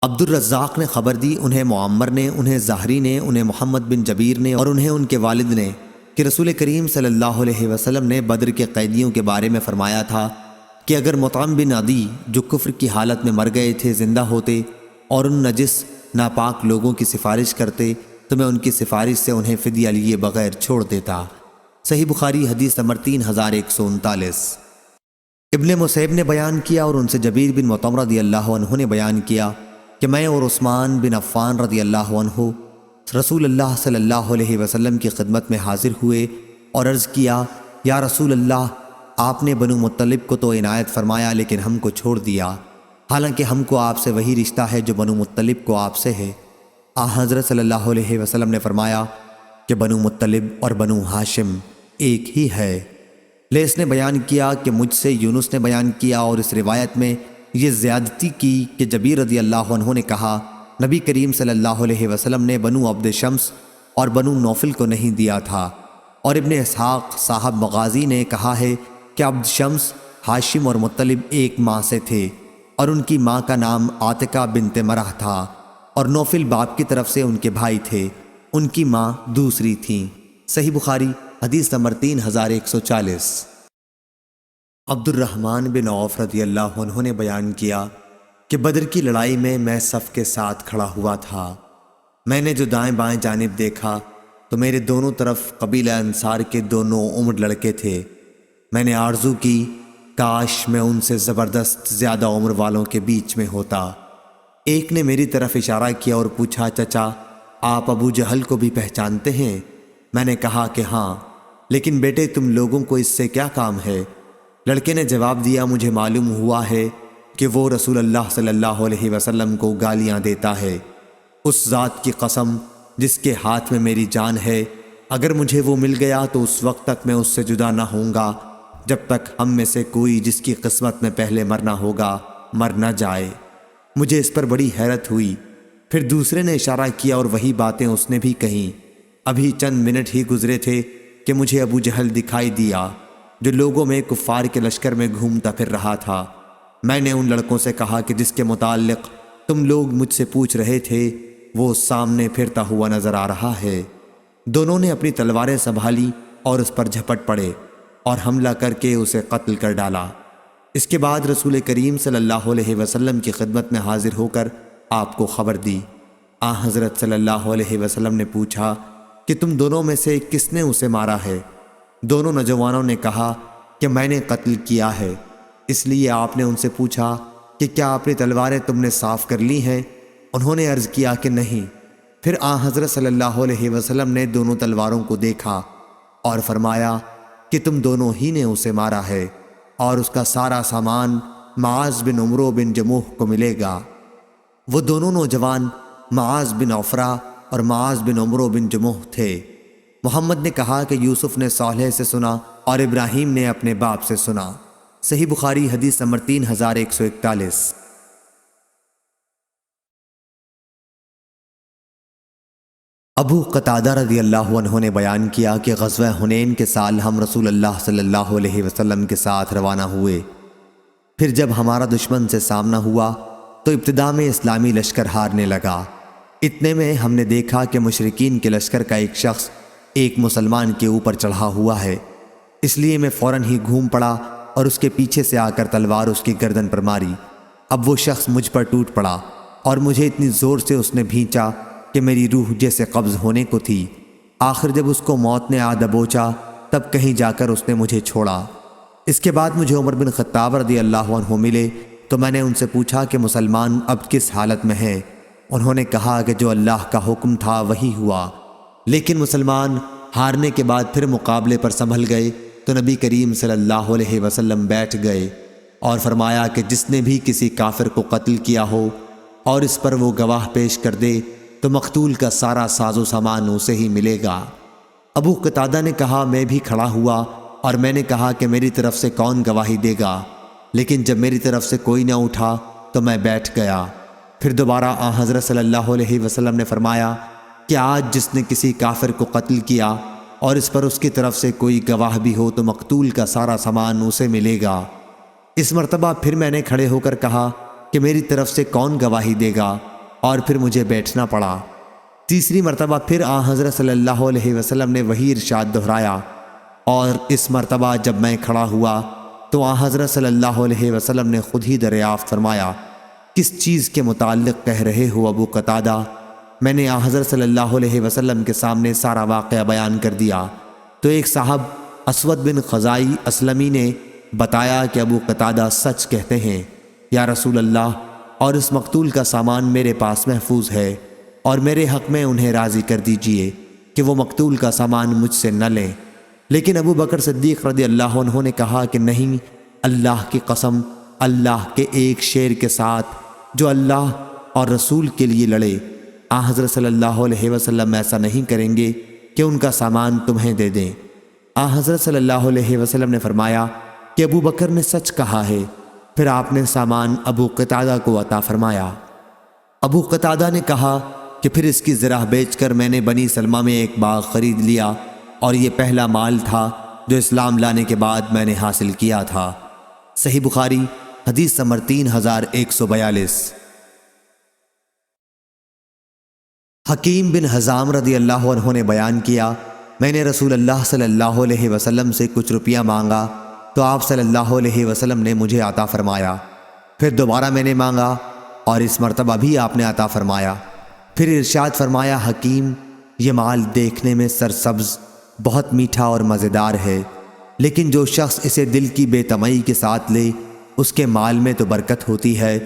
عبد الرزاق نے خبر دی، انہیں معمر نے، انہیں زہری نے، انہیں محمد بن جبیر نے اور انہیں ان کے والد نے کہ رسول کریم صلی اللہ علیہ وسلم نے بدر کے قیدیوں کے بارے میں فرمایا تھا کہ اگر مطعم بن عدی جو کفر کی حالت میں مر گئے تھے زندہ ہوتے اور ان نجس ناپاک لوگوں کی سفارش کرتے تو میں ان کی سفارش سے انہیں فدیہ لیے بغیر چھوڑ دیتا۔ صحیح بخاری حدیث نمبر 3139۔ ابن مسیب نے بیان کیا اور ان سے جبیر بن مطعم رضی اللہ عنہ نے بیان کیا کہ میں اور عثمان بن عفان رضی اللہ عنہ رسول اللہ صلی اللہ علیہ وسلم کی خدمت میں حاضر ہوئے اور عرض کیا، یا رسول اللہ، آپ نے بنو مطلب کو تو عنایت فرمایا لیکن ہم کو چھوڑ دیا، حالانکہ ہم کو آپ سے وہی رشتہ ہے جو بنو مطلب کو آپ سے ہے۔ حضرت صلی اللہ علیہ وسلم نے فرمایا کہ بنو مطلب اور بنو ہاشم ایک ہی ہے۔ لیث نے بیان کیا کہ مجھ سے یونس نے بیان کیا اور اس روایت میں یہ زیادتی کی کہ جبیر رضی اللہ عنہ نے کہا نبی کریم صلی اللہ علیہ وسلم نے بنو عبد شمس اور بنو نوفل کو نہیں دیا تھا، اور ابن اسحاق صاحب مغازی نے کہا ہے کہ عبد شمس، ہاشم اور مطلب ایک ماں سے تھے اور ان کی ماں کا نام عاتقہ بنت مرح تھا، اور نوفل باپ کی طرف سے ان کے بھائی تھے، ان کی ماں دوسری تھیں۔ صحیح بخاری حدیث نمبر 3140۔ عبد الرحمن بن عوف رضی اللہ عنہ نے بیان کیا کہ بدر کی لڑائی میں میں صف کے ساتھ کھڑا ہوا تھا۔ میں نے جو دائیں بائیں جانب دیکھا تو میرے دونوں طرف قبیلہ انصار کے 2 نوعمر لڑکے تھے۔ میں نے آرزو کی کاش میں ان سے زبردست زیادہ عمر والوں کے بیچ میں ہوتا۔ ایک نے میری طرف اشارہ کیا اور پوچھا، چچا آپ ابو جہل کو بھی پہچانتے ہیں؟ میں نے کہا کہ ہاں، لیکن بیٹے تم لوگوں کو اس سے کیا کام ہے؟ لڑکے نے جواب دیا، مجھے معلوم ہوا ہے کہ وہ رسول اللہ صلی اللہ علیہ وسلم کو گالیاں دیتا ہے۔ اس ذات کی قسم جس کے ہاتھ میں میری جان ہے، اگر مجھے وہ مل گیا تو اس وقت تک میں اس سے جدا نہ ہوں گا جب تک ہم میں سے کوئی جس کی قسمت میں پہلے مرنا ہوگا مر نہ جائے۔ مجھے اس پر بڑی حیرت ہوئی۔ پھر دوسرے نے اشارہ کیا اور وہی باتیں اس نے بھی کہیں۔ ابھی چند منٹ ہی گزرے تھے کہ مجھے ابو جہل دکھائی دیا جو لوگوں میں کفار کے لشکر میں گھومتا پھر رہا تھا۔ میں نے ان لڑکوں سے کہا کہ جس کے متعلق تم لوگ مجھ سے پوچھ رہے تھے وہ سامنے پھرتا ہوا نظر آ رہا ہے۔ دونوں نے اپنی تلواریں سنبھالی اور اس پر جھپٹ پڑے اور حملہ کر کے اسے قتل کر ڈالا۔ اس کے بعد رسول کریم صلی اللہ علیہ وسلم کی خدمت میں حاضر ہو کر آپ کو خبر دی۔ حضرت صلی اللہ علیہ وسلم نے پوچھا کہ تم دونوں میں سے کس نے اسے مارا ہے؟ دونوں نوجوانوں نے کہا کہ میں نے قتل کیا ہے۔ اس لیے آپ نے ان سے پوچھا کہ کیا اپنی تلواریں تم نے صاف کر لی ہیں؟ انہوں نے عرض کیا کہ نہیں۔ پھر حضرت صلی اللہ علیہ وسلم نے دونوں تلواروں کو دیکھا اور فرمایا کہ تم دونوں ہی نے اسے مارا ہے اور اس کا سارا سامان معاذ بن عمرو بن جموح کو ملے گا۔ وہ دونوں نوجوان معاذ بن عفرہ اور معاذ بن عمرو بن جموح تھے۔ محمد نے کہا کہ یوسف نے صالح سے سنا اور ابراہیم نے اپنے باپ سے سنا۔ صحیح بخاری حدیث نمبر 3141۔ ابو قتادہ رضی اللہ عنہ نے بیان کیا کہ غزوہ حنین کے سال ہم رسول اللہ صلی اللہ علیہ وسلم کے ساتھ روانہ ہوئے۔ پھر جب ہمارا دشمن سے سامنا ہوا تو ابتدا میں اسلامی لشکر ہارنے لگا۔ اتنے میں ہم نے دیکھا کہ مشرکین کے لشکر کا ایک شخص ایک مسلمان کے اوپر چڑھا ہوا ہے۔ اس لیے میں فوراً ہی گھوم پڑا اور اس کے پیچھے سے آ کر تلوار اس کی گردن پر ماری۔ اب وہ شخص مجھ پر ٹوٹ پڑا اور مجھے اتنی زور سے اس نے بھینچا کہ میری روح جیسے قبض ہونے کو تھی۔ آخر جب اس کو موت نے آ دبوچا تب کہیں جا کر اس نے مجھے چھوڑا۔ اس کے بعد مجھے عمر بن خطاب رضی اللہ عنہ ملے تو میں نے ان سے پوچھا کہ مسلمان اب کس حالت میں ہیں؟ انہوں نے کہا کہ جو اللہ کا حکم تھا وہی ہوا، لیکن مسلمان ہارنے کے بعد پھر مقابلے پر سنبھل گئے تو نبی کریم صلی اللہ علیہ وسلم بیٹھ گئے اور فرمایا کہ جس نے بھی کسی کافر کو قتل کیا ہو اور اس پر وہ گواہ پیش کر دے تو مقتول کا سارا ساز و سامان اسے ہی ملے گا۔ ابو قتادہ نے کہا میں بھی کھڑا ہوا اور میں نے کہا کہ میری طرف سے کون گواہی دے گا، لیکن جب میری طرف سے کوئی نہ اٹھا تو میں بیٹھ گیا۔ پھر دوبارہ حضرت صلی اللہ علیہ وسلم نے فرمایا کہ آج جس نے کسی کافر کو قتل کیا اور اس پر اس کی طرف سے کوئی گواہ بھی ہو تو مقتول کا سارا سامان اسے ملے گا۔ اس مرتبہ پھر میں نے کھڑے ہو کر کہا کہ میری طرف سے کون گواہی دے گا؟ اور پھر مجھے بیٹھنا پڑا۔ تیسری مرتبہ پھر حضرت صلی اللہ علیہ وسلم نے وہی ارشاد دہرایا، اور اس مرتبہ جب میں کھڑا ہوا تو حضرت صلی اللہ علیہ وسلم نے خود ہی دریافت فرمایا، کس چیز کے متعلق کہہ رہے ہو ابو قتادہ؟ میں نے حضرت صلی اللہ علیہ وسلم کے سامنے سارا واقعہ بیان کر دیا تو ایک صاحب اسود بن خزائی اسلمی نے بتایا کہ ابو قتادہ سچ کہتے ہیں یا رسول اللہ، اور اس مقتول کا سامان میرے پاس محفوظ ہے، اور میرے حق میں انہیں راضی کر دیجئے کہ وہ مقتول کا سامان مجھ سے نہ لیں۔ لیکن ابو بکر صدیق رضی اللہ عنہ نے کہا کہ نہیں، اللہ کی قسم، اللہ کے ایک شیر کے ساتھ جو اللہ اور رسول کے لیے لڑے، حضرت صلی اللہ علیہ وسلم ایسا نہیں کریں گے کہ ان کا سامان تمہیں دے دیں۔ حضرت صلی اللہ علیہ وسلم نے فرمایا کہ ابو بکر نے سچ کہا ہے۔ پھر آپ نے سامان ابو قتادہ کو عطا فرمایا۔ ابو قتادہ نے کہا کہ پھر اس کی زرہ بیچ کر میں نے بنی سلمہ میں ایک باغ خرید لیا، اور یہ پہلا مال تھا جو اسلام لانے کے بعد میں نے حاصل کیا تھا۔ صحیح بخاری حدیث نمبر 3142۔ حکیم بن حزام رضی اللہ عنہ نے بیان کیا، میں نے رسول اللہ صلی اللہ علیہ وسلم سے کچھ روپیہ مانگا تو آپ صلی اللہ علیہ وسلم نے مجھے عطا فرمایا۔ پھر دوبارہ میں نے مانگا اور اس مرتبہ بھی آپ نے عطا فرمایا۔ پھر ارشاد فرمایا، حکیم، یہ مال دیکھنے میں سرسبز، بہت میٹھا اور مزیدار ہے، لیکن جو شخص اسے دل کی بے تمئی کے ساتھ لے اس کے مال میں تو برکت ہوتی ہے،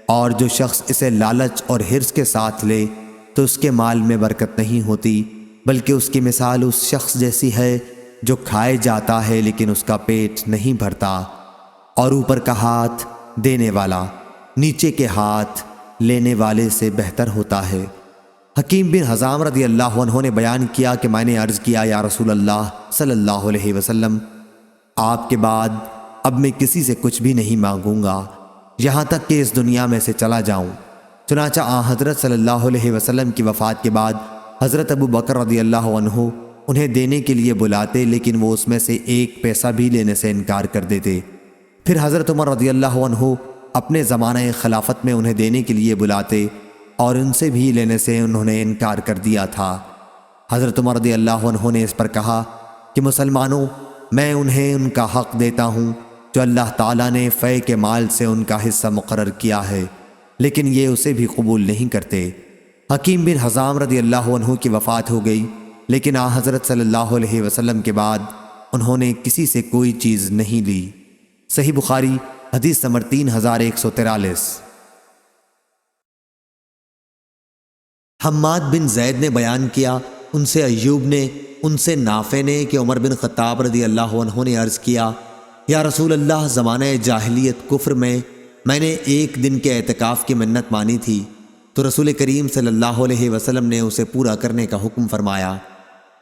اور جو شخص اسے لالچ اور حرص کے ساتھ لے تو اس کے مال میں برکت نہیں ہوتی، بلکہ اس کی مثال اس شخص جیسی ہے جو کھائے جاتا ہے لیکن اس کا پیٹ نہیں بھرتا، اور اوپر کا ہاتھ دینے والا نیچے کے ہاتھ لینے والے سے بہتر ہوتا ہے۔ حکیم بن حزام رضی اللہ عنہ نے بیان کیا کہ میں نے عرض کیا، یا رسول اللہ صلی اللہ علیہ وسلم، آپ کے بعد اب میں کسی سے کچھ بھی نہیں مانگوں گا یہاں تک کہ اس دنیا میں سے چلا جاؤں۔ چنانچہ حضرت صلی اللہ علیہ وسلم کی وفات کے بعد حضرت ابو بکر رضی اللہ عنہ انہیں دینے کے لیے بلاتے، لیکن وہ اس میں سے ایک پیسہ بھی لینے سے انکار کر دیتے۔ پھر حضرت عمر رضی اللہ عنہ اپنے زمانہ خلافت میں انہیں دینے کے لیے بلاتے، اور ان سے بھی لینے سے انہوں نے انکار کر دیا تھا۔ حضرت عمر رضی اللہ عنہ نے اس پر کہا کہ مسلمانوں، میں انہیں ان کا حق دیتا ہوں جو اللہ تعالیٰ نے فے کے مال سے ان کا حصہ مقرر کیا ہے، لیکن یہ اسے بھی قبول نہیں کرتے۔ حکیم بن حزام رضی اللہ عنہ کی وفات ہو گئی، لیکن حضرت صلی اللہ علیہ وسلم کے بعد انہوں نے کسی سے کوئی چیز نہیں لی۔ صحیح بخاری حدیث نمبر 3143۔ حماد بن زید نے بیان کیا، ان سے ایوب نے، ان سے نافع نے کہ عمر بن خطاب رضی اللہ عنہ نے عرض کیا، یا رسول اللہ، زمانہ جاہلیت کفر میں نے ایک دن کے اعتکاف کی منت مانی تھی تو رسول کریم صلی اللہ علیہ وسلم نے اسے پورا کرنے کا حکم فرمایا۔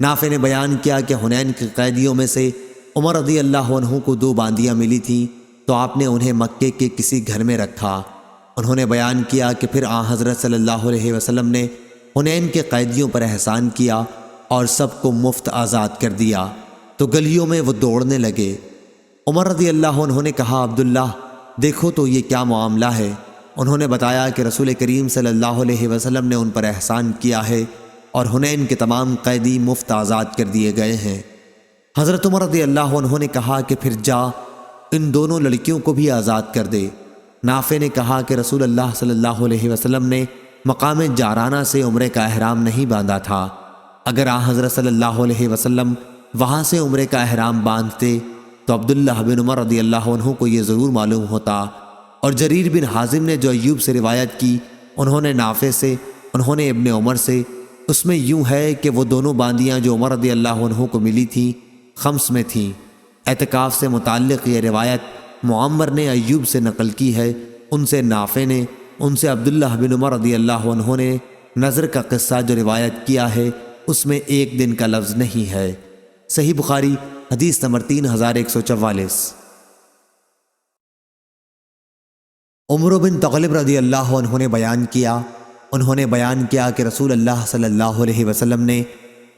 نافع نے بیان کیا کہ حنین کے قیدیوں میں سے عمر رضی اللہ عنہ کو 2 باندیاں ملی تھیں تو آپ نے انہیں مکے کے کسی گھر میں رکھا۔ انہوں نے بیان کیا کہ پھر حضرت صلی اللہ علیہ وسلم نے حنین کے قیدیوں پر احسان کیا اور سب کو مفت آزاد کر دیا تو گلیوں میں وہ دوڑنے لگے۔ عمر رضی اللہ عنہ نے کہا، عبداللہ دیکھو تو یہ کیا معاملہ ہے؟ انہوں نے بتایا کہ رسول کریم صلی اللہ علیہ وسلم نے ان پر احسان کیا ہے اور حنین کے تمام قیدی مفت آزاد کر دیے گئے ہیں۔ حضرت عمر رضی اللہ عنہ نے کہا کہ پھر جا ان دونوں لڑکیوں کو بھی آزاد کر دے۔ نافع نے کہا کہ رسول اللہ صلی اللہ علیہ وسلم نے مقام جارانہ سے عمرے کا احرام نہیں باندھا تھا۔ اگر حضرت صلی اللہ علیہ وسلم وہاں سے عمرے کا احرام باندھتے تو عبداللہ بن عمر رضی اللہ عنہ کو یہ ضرور معلوم ہوتا۔ اور جریر بن حازم نے جو ایوب سے روایت کی، انہوں نے نافع سے، انہوں نے ابن عمر سے، اس میں یوں ہے کہ وہ دونوں باندیاں جو عمر رضی اللہ عنہ کو ملی تھیں خمس میں تھیں۔ اعتکاف سے متعلق یہ روایت معمر نے ایوب سے نقل کی ہے، ان سے نافع نے، ان سے عبداللہ بن عمر رضی اللہ عنہ نے نظر کا قصہ جو روایت کیا ہے اس میں ایک دن کا لفظ نہیں ہے۔ صحیح بخاری حدیث نمبر 3144۔ عمر بن تغلب رضی اللہ عنہ نے بیان کیا، انہوں نے بیان کیا کہ رسول اللہ صلی اللہ علیہ وسلم نے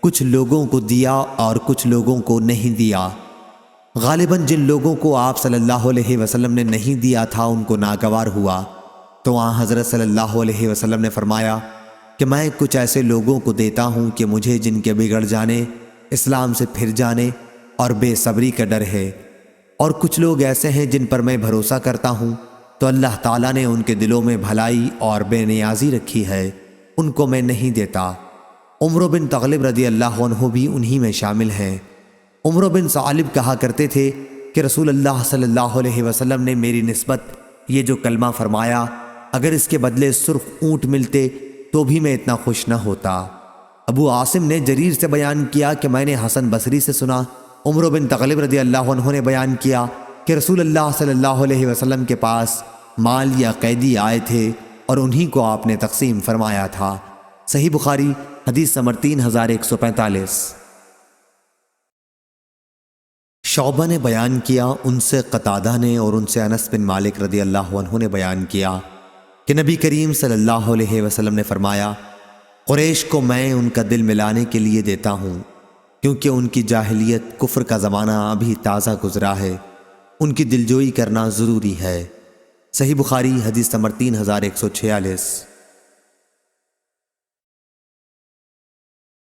کچھ لوگوں کو دیا اور کچھ لوگوں کو نہیں دیا۔ غالباً جن لوگوں کو آپ صلی اللہ علیہ وسلم نے نہیں دیا تھا ان کو ناگوار ہوا تو آن حضرت صلی اللہ علیہ وسلم نے فرمایا کہ میں کچھ ایسے لوگوں کو دیتا ہوں کہ مجھے جن کے بگڑ جانے، اسلام سے پھر جانے اور بے صبری کا ڈر ہے، اور کچھ لوگ ایسے ہیں جن پر میں بھروسہ کرتا ہوں تو اللہ تعالیٰ نے ان کے دلوں میں بھلائی اور بے نیازی رکھی ہے، ان کو میں نہیں دیتا۔ عمر بن تغلب رضی اللہ عنہ بھی انہی میں شامل ہیں۔ عمر بن ثعلب کہا کرتے تھے کہ رسول اللہ صلی اللہ علیہ وسلم نے میری نسبت یہ جو کلمہ فرمایا، اگر اس کے بدلے سرخ اونٹ ملتے تو بھی میں اتنا خوش نہ ہوتا۔ ابو عاصم نے جریر سے بیان کیا کہ میں نے حسن بصری سے سنا، عمر بن تغلب رضی اللہ عنہ نے بیان کیا کہ رسول اللہ صلی اللہ علیہ وسلم کے پاس مال یا قیدی آئے تھے اور انہی کو آپ نے تقسیم فرمایا تھا۔ صحیح بخاری حدیث نمبر 3145۔ شعبہ نے بیان کیا، ان سے قتادہ نے اور ان سے انس بن مالک رضی اللہ عنہ نے بیان کیا کہ نبی کریم صلی اللہ علیہ وسلم نے فرمایا، قریش کو میں ان کا دل ملانے کے لیے دیتا ہوں، کیونکہ ان کی جاہلیت کفر کا زمانہ ابھی تازہ گزرا ہے، ان کی دلجوئی کرنا ضروری ہے۔ صحیح بخاری حدیث نمبر 3146۔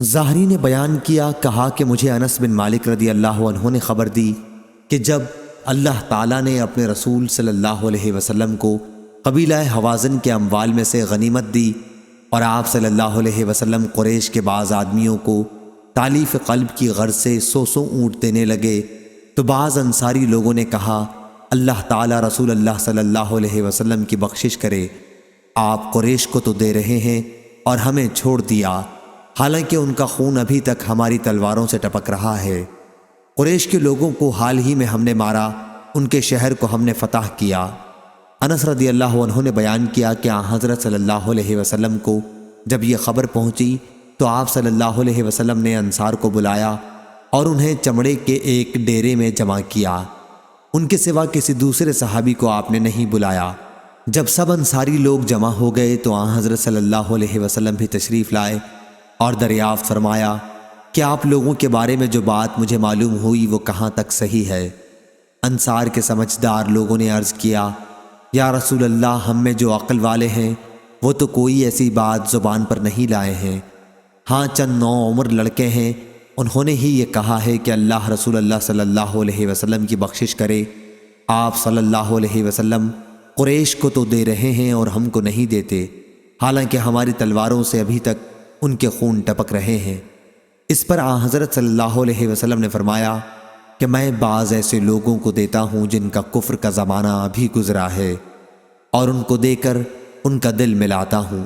ظاہری نے بیان کیا، کہا کہ مجھے انس بن مالک رضی اللہ عنہ نے خبر دی کہ جب اللہ تعالیٰ نے اپنے رسول صلی اللہ علیہ وسلم کو قبیلہ حوازن کے اموال میں سے غنیمت دی اور آپ صلی اللہ علیہ وسلم قریش کے بعض آدمیوں کو تالیف قلب کی غرض سے 100 اونٹ دینے لگے، تو بعض انصاری لوگوں نے کہا، اللہ تعالیٰ رسول اللہ صلی اللہ علیہ وسلم کی بخشش کرے، آپ قریش کو تو دے رہے ہیں اور ہمیں چھوڑ دیا، حالانکہ ان کا خون ابھی تک ہماری تلواروں سے ٹپک رہا ہے۔ قریش کے لوگوں کو حال ہی میں ہم نے مارا، ان کے شہر کو ہم نے فتح کیا۔ انس رضی اللہ عنہ نے بیان کیا کہ آن حضرت صلی اللہ علیہ وسلم کو جب یہ خبر پہنچی تو آپ صلی اللہ علیہ وسلم نے انصار کو بلایا اور انہیں چمڑے کے ایک ڈیرے میں جمع کیا، ان کے سوا کسی دوسرے صحابی کو آپ نے نہیں بلایا۔ جب سب انصاری لوگ جمع ہو گئے تو آن حضرت صلی اللہ علیہ وسلم بھی تشریف لائے اور دریافت فرمایا کہ آپ لوگوں کے بارے میں جو بات مجھے معلوم ہوئی وہ کہاں تک صحیح ہے؟ انصار کے سمجھدار لوگوں نے عرض کیا، یا رسول اللہ، ہم میں جو عقل والے ہیں وہ تو کوئی ایسی بات زبان پر نہیں لائے ہیں، ہاں چند نو عمر لڑکے ہیں، انہوں نے ہی یہ کہا ہے کہ اللہ رسول اللہ صلی اللہ علیہ وسلم کی بخشش کرے، آپ صلی اللہ علیہ وسلم قریش کو تو دے رہے ہیں اور ہم کو نہیں دیتے، حالانکہ ہماری تلواروں سے ابھی تک ان کے خون ٹپک رہے ہیں۔ اس پر آن حضرت صلی اللہ علیہ وسلم نے فرمایا کہ میں بعض ایسے لوگوں کو دیتا ہوں جن کا کفر کا زمانہ ابھی گزرا ہے، اور ان کو دے کر ان کا دل ملاتا ہوں۔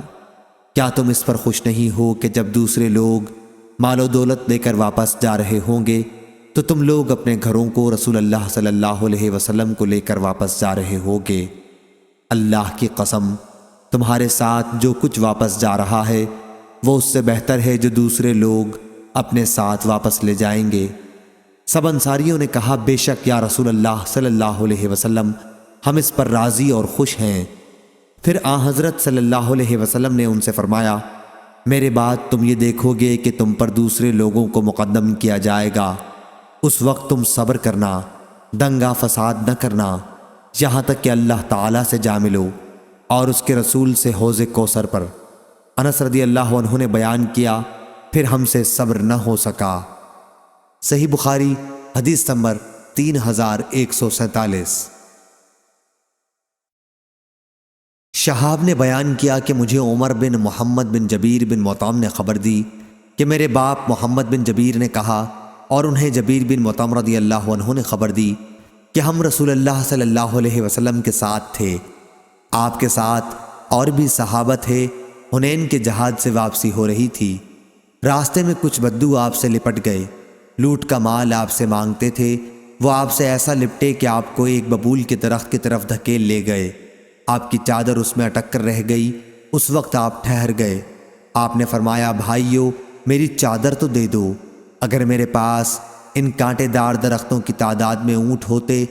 کیا تم اس پر خوش نہیں ہو کہ جب دوسرے لوگ مال و دولت لے کر واپس جا رہے ہوں گے تو تم لوگ اپنے گھروں کو رسول اللہ صلی اللہ علیہ وسلم کو لے کر واپس جا رہے ہوگے؟ اللہ کی قسم، تمہارے ساتھ جو کچھ واپس جا رہا ہے وہ اس سے بہتر ہے جو دوسرے لوگ اپنے ساتھ واپس لے جائیں گے۔ سب انصاریوں نے کہا، بے شک یا رسول اللہ صلی اللہ علیہ وسلم، ہم اس پر راضی اور خوش ہیں۔ پھر آن حضرت صلی اللہ علیہ وسلم نے ان سے فرمایا، میرے بعد تم یہ دیکھو گے کہ تم پر دوسرے لوگوں کو مقدم کیا جائے گا، اس وقت تم صبر کرنا، دنگا فساد نہ کرنا، یہاں تک کہ اللہ تعالیٰ سے جا ملو اور اس کے رسول سے حوض کوثر پر۔ انس رضی اللہ عنہ نے بیان کیا، پھر ہم سے صبر نہ ہو سکا۔ صحیح بخاری حدیث نمبر 3147۔ شہاب نے بیان کیا کہ مجھے عمر بن محمد بن جبیر بن مطعم نے خبر دی کہ میرے باپ محمد بن جبیر نے کہا، اور انہیں جبیر بن مطعم رضی اللہ عنہ نے خبر دی کہ ہم رسول اللہ صلی اللہ علیہ وسلم کے ساتھ تھے، آپ کے ساتھ اور بھی صحابہ تھے، حنین کے جہاد سے واپسی ہو رہی تھی، راستے میں کچھ بدو آپ سے لپٹ گئے، لوٹ کا مال آپ سے مانگتے تھے، وہ آپ سے ایسا لپٹے کہ آپ کو ایک ببول کے درخت کی طرف دھکیل لے گئے، آپ کی چادر اس میں اٹک کر رہ گئی، اس وقت آپ ٹھہر گئے، آپ نے فرمایا، بھائیو میری چادر تو دے دو، اگر میرے پاس ان کانٹے دار درختوں کی تعداد میں اونٹ ہوتے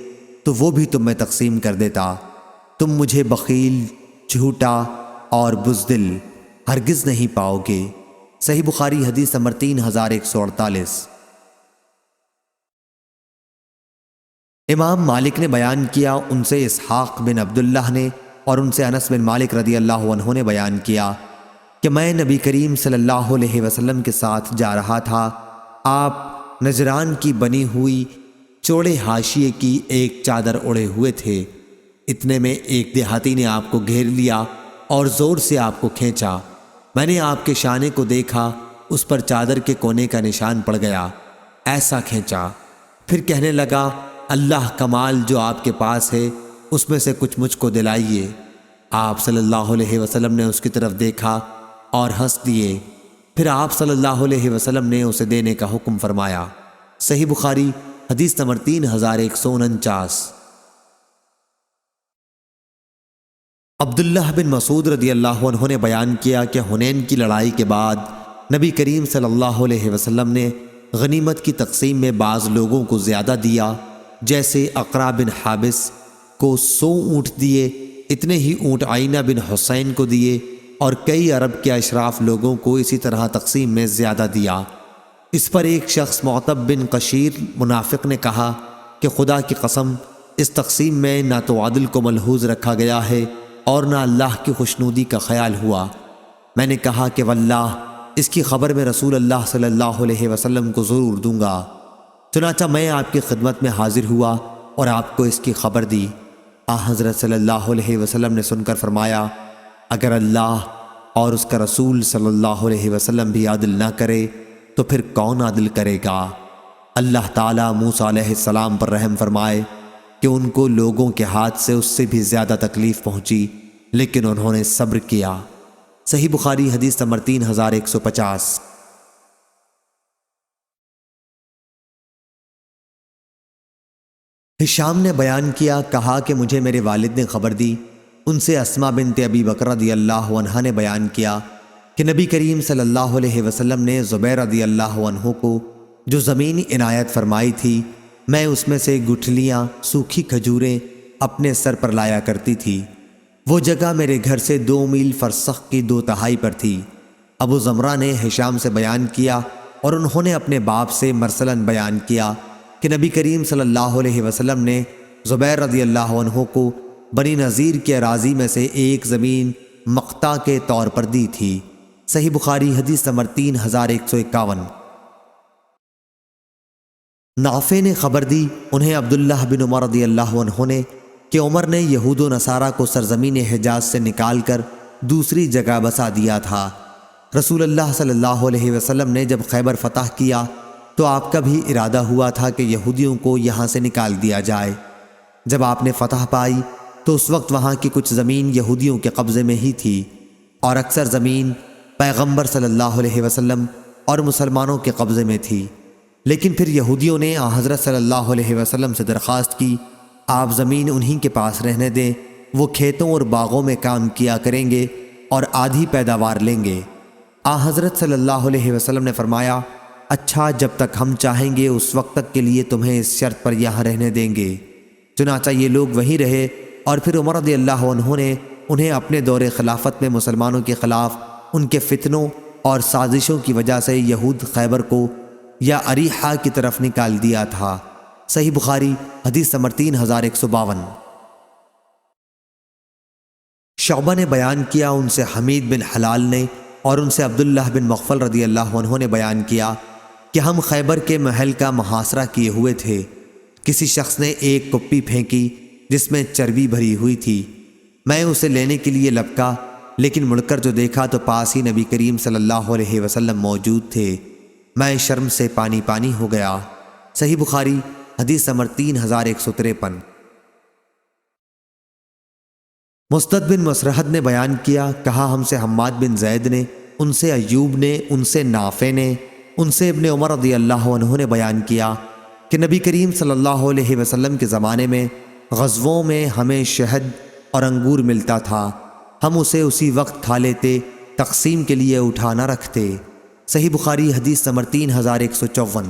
تو وہ بھی تم میں تقسیم کر دیتا، تم مجھے بخیل، جھوٹا اور بزدل ہرگز نہیں پاؤ گے۔ صحیح بخاری حدیث نمبر 3148۔ امام مالک نے بیان کیا، ان سے اسحاق بن عبداللہ نے اور ان سے انس بن مالک رضی اللہ عنہ نے بیان کیا کہ میں نبی کریم صلی اللہ علیہ وسلم کے ساتھ جا رہا تھا۔ آپ نجران کی بنی ہوئی چوڑے حاشیے کی ایک چادر اڑے ہوئے تھے۔ اتنے میں ایک دیہاتی نے آپ کو گھیر لیا اور زور سے آپ کو کھینچا۔ میں نے آپ کے شانے کو دیکھا، اس پر چادر کے کونے کا نشان پڑ گیا، ایسا کھینچا۔ پھر کہنے لگا، اللہ کا مال جو آپ کے پاس ہے اس میں سے کچھ مجھ کو دلائیے۔ آپ صلی اللہ علیہ وسلم نے اس کی طرف دیکھا اور ہنس دیے۔ پھر آپ صلی اللہ علیہ وسلم نے اسے دینے کا حکم فرمایا۔ صحیح بخاری حدیث نمبر 3149۔ عبداللہ بن مسعود رضی اللہ عنہ نے بیان کیا کہ حنین کی لڑائی کے بعد نبی کریم صلی اللہ علیہ وسلم نے غنیمت کی تقسیم میں بعض لوگوں کو زیادہ دیا، جیسے اقرا بن حابس کو 100 اونٹ دیے، اتنے ہی اونٹ عینہ بن حسین کو دیے، اور کئی عرب کے اشراف لوگوں کو اسی طرح تقسیم میں زیادہ دیا۔ اس پر ایک شخص معتب بن قشیر منافق نے کہا کہ خدا کی قسم، اس تقسیم میں نہ تو عدل کو ملحوظ رکھا گیا ہے اور نہ اللہ کی خوشنودی کا خیال ہوا۔ میں نے کہا کہ واللہ اس کی خبر میں رسول اللہ صلی اللہ علیہ وسلم کو ضرور دوں گا۔ چنانچہ میں آپ کی خدمت میں حاضر ہوا اور آپ کو اس کی خبر دی۔ حضرت صلی اللہ علیہ وسلم نے سن کر فرمایا، اگر اللہ اور اس کا رسول صلی اللہ علیہ وسلم بھی عدل نہ کرے تو پھر کون عدل کرے گا؟ اللہ تعالیٰ موسیٰ علیہ السلام پر رحم فرمائے کہ ان کو لوگوں کے ہاتھ سے اس سے بھی زیادہ تکلیف پہنچی، لیکن انہوں نے صبر کیا۔ صحیح بخاری حدیث نمبر 3150۔ ہشام نے بیان کیا، کہا کہ مجھے میرے والد نے خبر دی، ان سے اسماء بنت ابی بکر رضی اللہ عنہا نے بیان کیا کہ نبی کریم صلی اللہ علیہ وسلم نے زبیر رضی اللہ عنہ کو جو زمین عنایت فرمائی تھی، میں اس میں سے گٹھلیاں سوکھی کھجوریں اپنے سر پر لایا کرتی تھی۔ وہ جگہ میرے گھر سے 2 میل فرسخ کی 2/3 پر تھی۔ ابو زمرہ نے ہشام سے بیان کیا اور انہوں نے اپنے باپ سے مرسلاً بیان کیا کہ نبی کریم صلی اللہ علیہ وسلم نے زبیر رضی اللہ عنہ کو بنی نذیر کے اراضی میں سے ایک زمین مقطع کے طور پر دی تھی۔ صحیح بخاری حدیث نمبر 3151۔ نافع نے خبر دی، انہیں عبداللہ بن عمر رضی اللہ عنہ نے، کہ عمر نے یہود و نصارہ کو سرزمین حجاز سے نکال کر دوسری جگہ بسا دیا تھا۔ رسول اللہ صلی اللہ علیہ وسلم نے جب خیبر فتح کیا تو آپ کا بھی ارادہ ہوا تھا کہ یہودیوں کو یہاں سے نکال دیا جائے۔ جب آپ نے فتح پائی تو اس وقت وہاں کی کچھ زمین یہودیوں کے قبضے میں ہی تھی اور اکثر زمین پیغمبر صلی اللہ علیہ وسلم اور مسلمانوں کے قبضے میں تھی۔ لیکن پھر یہودیوں نے حضرت صلی اللہ علیہ وسلم سے درخواست کی، آپ زمین انہی کے پاس رہنے دیں، وہ کھیتوں اور باغوں میں کام کیا کریں گے اور آدھی پیداوار لیں گے۔ حضرت صلی اللہ علیہ وسلم نے فرمایا، اچھا، جب تک ہم چاہیں گے اس وقت تک کے لیے تمہیں اس شرط پر یہاں رہنے دیں گے۔ چنانچہ یہ لوگ وہیں رہے اور پھر عمر رضی اللہ عنہ نے انہیں اپنے دور خلافت میں مسلمانوں کے خلاف ان کے فتنوں اور سازشوں کی وجہ سے یہود خیبر کو یا اریحہ کی طرف نکال دیا تھا۔ صحیح بخاری حدیث نمبر 3152۔ شعبہ نے بیان کیا، ان سے حمید بن حلال نے اور ان سے عبداللہ بن مغفل رضی اللہ عنہ نے بیان کیا کہ ہم خیبر کے محل کا محاصرہ کیے ہوئے تھے۔ کسی شخص نے ایک کپی پھینکی جس میں چربی بھری ہوئی تھی۔ میں اسے لینے کے لیے لپکا، لیکن مڑ کر جو دیکھا تو پاس ہی نبی کریم صلی اللہ علیہ وسلم موجود تھے۔ میں شرم سے پانی پانی ہو گیا۔ صحیح بخاری حدیث نمبر 3153۔ مسدد بن مسرحد نے بیان کیا، کہا ہم سے حماد بن زید نے، ان سے ایوب نے، ان سے نافع نے، ان سے ابن عمر رضی اللہ عنہ نے بیان کیا کہ نبی کریم صلی اللہ علیہ وسلم کے زمانے میں غزووں میں ہمیں شہد اور انگور ملتا تھا، ہم اسے اسی وقت کھا لیتے، تقسیم کے لیے اٹھا نہ رکھتے۔ صحیح بخاری حدیث نمبر 3154۔